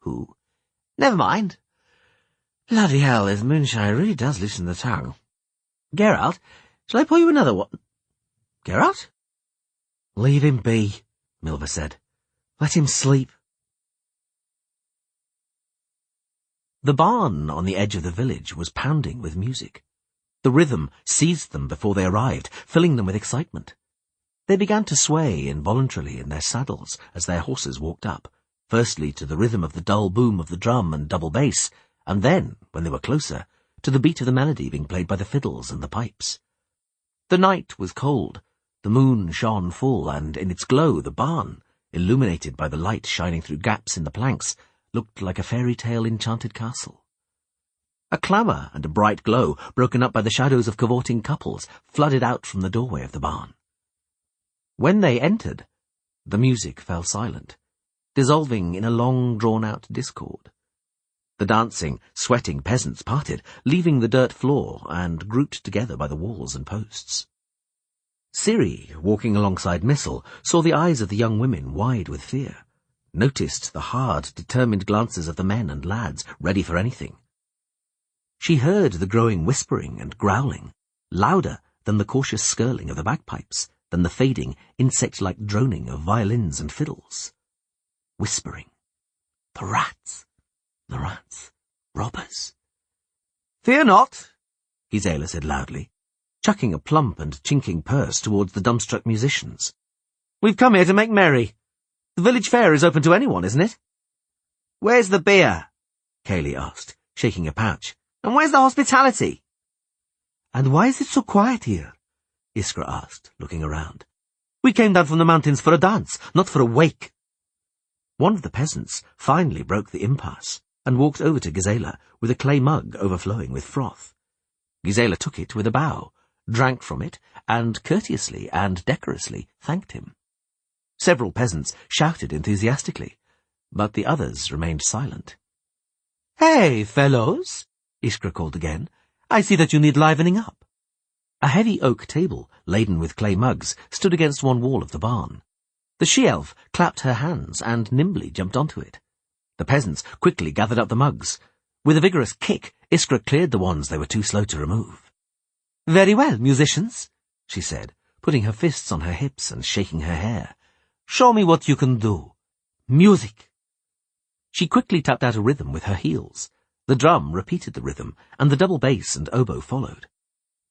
Who? Never mind. Bloody hell, this moonshine really does loosen the tongue. Geralt, shall I pour you another one? Geralt? Leave him be, Milva said. Let him sleep. The barn on the edge of the village was pounding with music. The rhythm seized them before they arrived, filling them with excitement. They began to sway involuntarily in their saddles as their horses walked up, firstly to the rhythm of the dull boom of the drum and double bass, and then, when they were closer, to the beat of the melody being played by the fiddles and the pipes. The night was cold. The moon shone full, and in its glow the barn, illuminated by the light shining through gaps in the planks, looked like a fairy tale enchanted castle. A clamour and a bright glow, broken up by the shadows of cavorting couples, flooded out from the doorway of the barn. When they entered, the music fell silent, dissolving in a long drawn-out discord. The dancing, sweating peasants parted, leaving the dirt floor and grouped together by the walls and posts. Ciri, walking alongside Missel, saw the eyes of the young women wide with fear, noticed the hard, determined glances of the men and lads, ready for anything. She heard the growing whispering and growling, louder than the cautious skirling of the bagpipes, than the fading, insect-like droning of violins and fiddles. Whispering. The rats! The rats! Robbers! "Fear not," Gisela said loudly, chucking a plump and chinking purse towards the dumbstruck musicians. "We've come here to make merry. The village fair is open to anyone, isn't it?" "Where's the beer?" Kaylee asked, shaking a pouch. "And where's the hospitality?" "And why is it so quiet here?" Iskra asked, looking around. "We came down from the mountains for a dance, not for a wake." One of the peasants finally broke the impasse and walked over to Gisela with a clay mug overflowing with froth. Gisela took it with a bow, drank from it, and courteously and decorously thanked him. Several peasants shouted enthusiastically, but the others remained silent. "Hey, fellows," Iskra called again. "I see that you need livening up." A heavy oak table, laden with clay mugs, stood against one wall of the barn. The she-elf clapped her hands and nimbly jumped onto it. The peasants quickly gathered up the mugs. With a vigorous kick, Iskra cleared the ones they were too slow to remove. "Very well, musicians," she said, putting her fists on her hips and shaking her hair. "Show me what you can do. Music." She quickly tapped out a rhythm with her heels. The drum repeated the rhythm, and the double bass and oboe followed.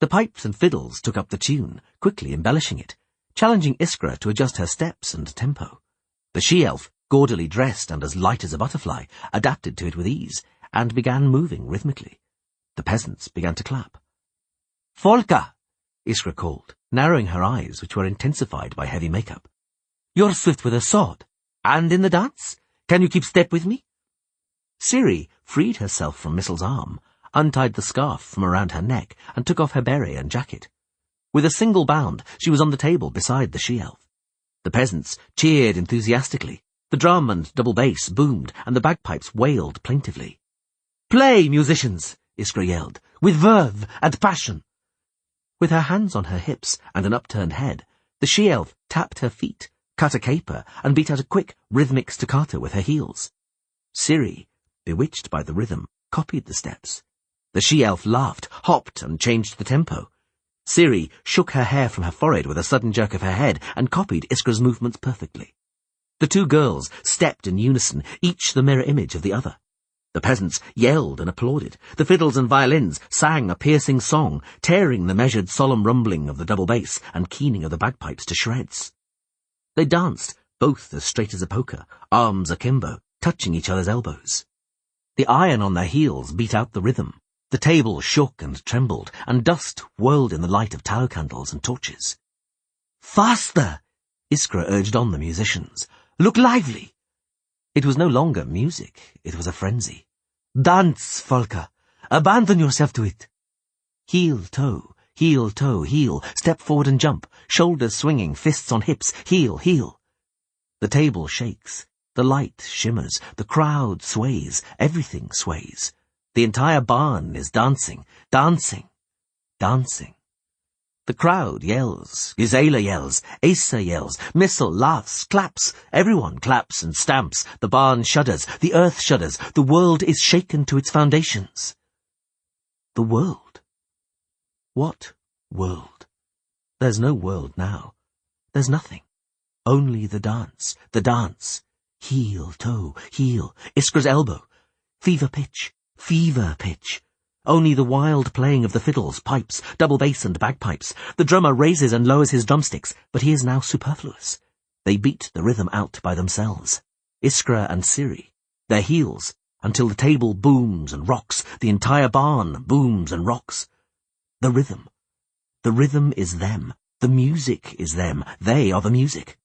The pipes and fiddles took up the tune, quickly embellishing it, challenging Iskra to adjust her steps and tempo. The she-elf, gaudily dressed and as light as a butterfly, adapted to it with ease, and began moving rhythmically. The peasants began to clap. "Folka," Iskra called, narrowing her eyes, which were intensified by heavy makeup. "You're swift with a sword. And in the dance? Can you keep step with me?" Ciri freed herself from Missel's arm, untied the scarf from around her neck, and took off her beret and jacket. With a single bound, she was on the table beside the she-elf. The peasants cheered enthusiastically. The drum and double bass boomed, and the bagpipes wailed plaintively. "Play, musicians!" Iskra yelled, "with verve and passion!" With her hands on her hips and an upturned head, the she-elf tapped her feet, cut a caper, and beat out a quick, rhythmic staccato with her heels. Ciri, bewitched by the rhythm, copied the steps. The she-elf laughed, hopped, and changed the tempo. Ciri shook her hair from her forehead with a sudden jerk of her head and copied Iskra's movements perfectly. The two girls stepped in unison, each the mirror image of the other. The peasants yelled and applauded. The fiddles and violins sang a piercing song, tearing the measured, solemn rumbling of the double bass and keening of the bagpipes to shreds. They danced, both as straight as a poker, arms akimbo, touching each other's elbows. The iron on their heels beat out the rhythm. The table shook and trembled, and dust whirled in the light of tallow candles and torches. "Faster!" Iskra urged on the musicians. "Look lively!" It was no longer music, it was a frenzy. "Dance, Folka! Abandon yourself to it!" Heel, toe, heel, toe, heel, step forward and jump, shoulders swinging, fists on hips, heel, heel. The table shakes, the light shimmers, the crowd sways, everything sways. The entire barn is dancing, dancing, dancing. The crowd yells, Gisela yells, Asa yells, Missel laughs, claps, everyone claps and stamps, the barn shudders, the earth shudders, the world is shaken to its foundations. The world? What world? There's no world now. There's nothing. Only the dance, the dance. Heel, toe, heel, Iskra's elbow. Fever pitch. Fever pitch. Only the wild playing of the fiddles, pipes, double bass and bagpipes. The drummer raises and lowers his drumsticks, but he is now superfluous. They beat the rhythm out by themselves. Iskra and Ciri, their heels, until the table booms and rocks, the entire barn booms and rocks. The rhythm. The rhythm is them. The music is them. They are the music.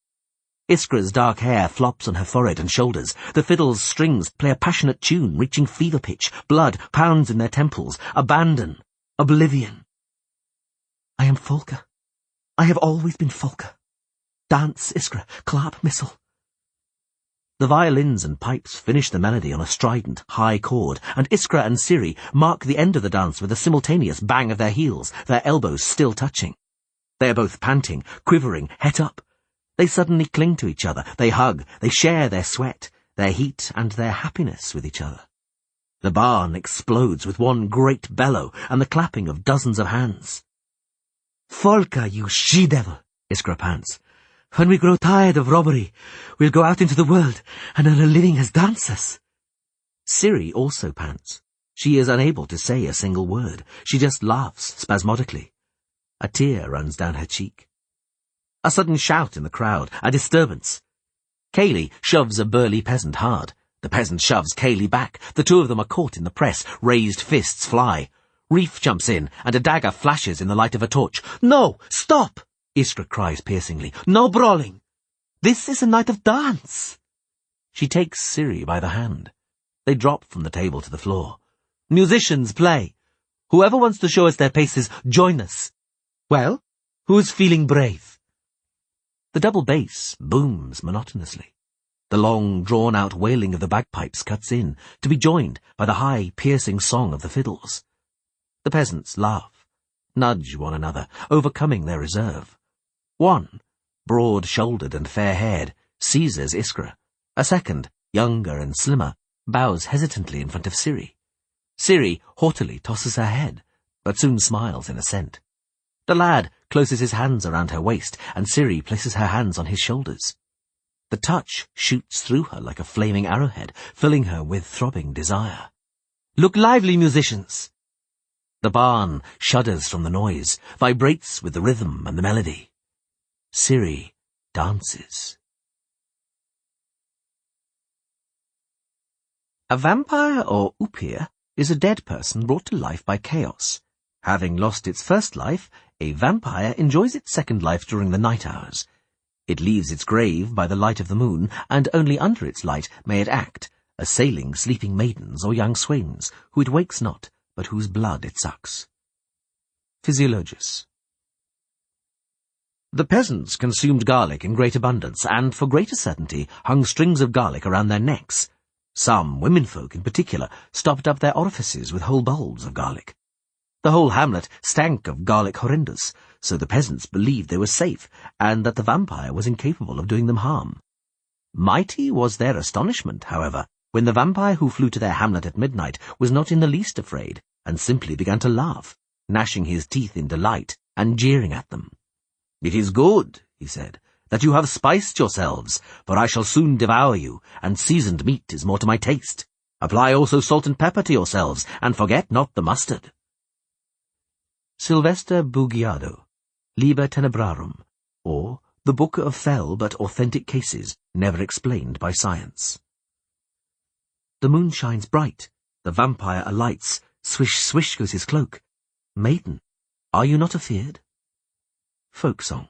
Iskra's dark hair flops on her forehead and shoulders. The fiddle's strings play a passionate tune, reaching fever pitch. Blood pounds in their temples. Abandon. Oblivion. I am Folka. I have always been Folka. Dance, Iskra. Clap, missile. The violins and pipes finish the melody on a strident, high chord, and Iskra and Ciri mark the end of the dance with a simultaneous bang of their heels, their elbows still touching. They are both panting, quivering, het up. They suddenly cling to each other, they hug, they share their sweat, their heat and their happiness with each other. The barn explodes with one great bellow and the clapping of dozens of hands. Folka, you she-devil, Iskra pants. When we grow tired of robbery, we'll go out into the world and earn a living as dancers. Ciri also pants. She is unable to say a single word. She just laughs spasmodically. A tear runs down her cheek. A sudden shout in the crowd, a disturbance. Kaylee shoves a burly peasant hard. The peasant shoves Kaylee back. The two of them are caught in the press. Raised fists fly. Reef jumps in, and a dagger flashes in the light of a torch. No! Stop! Iskra cries piercingly. No brawling! This is a night of dance! She takes Ciri by the hand. They drop from the table to the floor. Musicians play. Whoever wants to show us their paces, join us. Well, who's feeling brave? The double bass booms monotonously. The long, drawn-out wailing of the bagpipes cuts in, to be joined by the high, piercing song of the fiddles. The peasants laugh, nudge one another, overcoming their reserve. One, broad-shouldered and fair-haired, seizes Iskra. A second, younger and slimmer, bows hesitantly in front of Ciri. Ciri haughtily tosses her head, but soon smiles in assent. The lad closes his hands around her waist, and Ciri places her hands on his shoulders. The touch shoots through her like a flaming arrowhead, filling her with throbbing desire. Look lively, musicians! The barn shudders from the noise, vibrates with the rhythm and the melody. Ciri dances. A vampire or uproar is a dead person brought to life by chaos. Having lost its first life, a vampire enjoys its second life during the night hours. It leaves its grave by the light of the moon, and only under its light may it act, assailing sleeping maidens or young swains, who it wakes not, but whose blood it sucks. Physiologus. The peasants consumed garlic in great abundance, and for greater certainty hung strings of garlic around their necks. Some womenfolk in particular stopped up their orifices with whole bowls of garlic. The whole hamlet stank of garlic horrendous, so the peasants believed they were safe, and that the vampire was incapable of doing them harm. Mighty was their astonishment, however, when the vampire who flew to their hamlet at midnight was not in the least afraid, and simply began to laugh, gnashing his teeth in delight, and jeering at them. "It is good," he said, "that you have spiced yourselves, for I shall soon devour you, and seasoned meat is more to my taste. Apply also salt and pepper to yourselves, and forget not the mustard." Sylvester Bugiado, Liber Tenebrarum, or The Book of Fell but Authentic Cases Never Explained by Science. The moon shines bright, the vampire alights, swish, swish goes his cloak. Maiden, are you not afeard? Folk Song.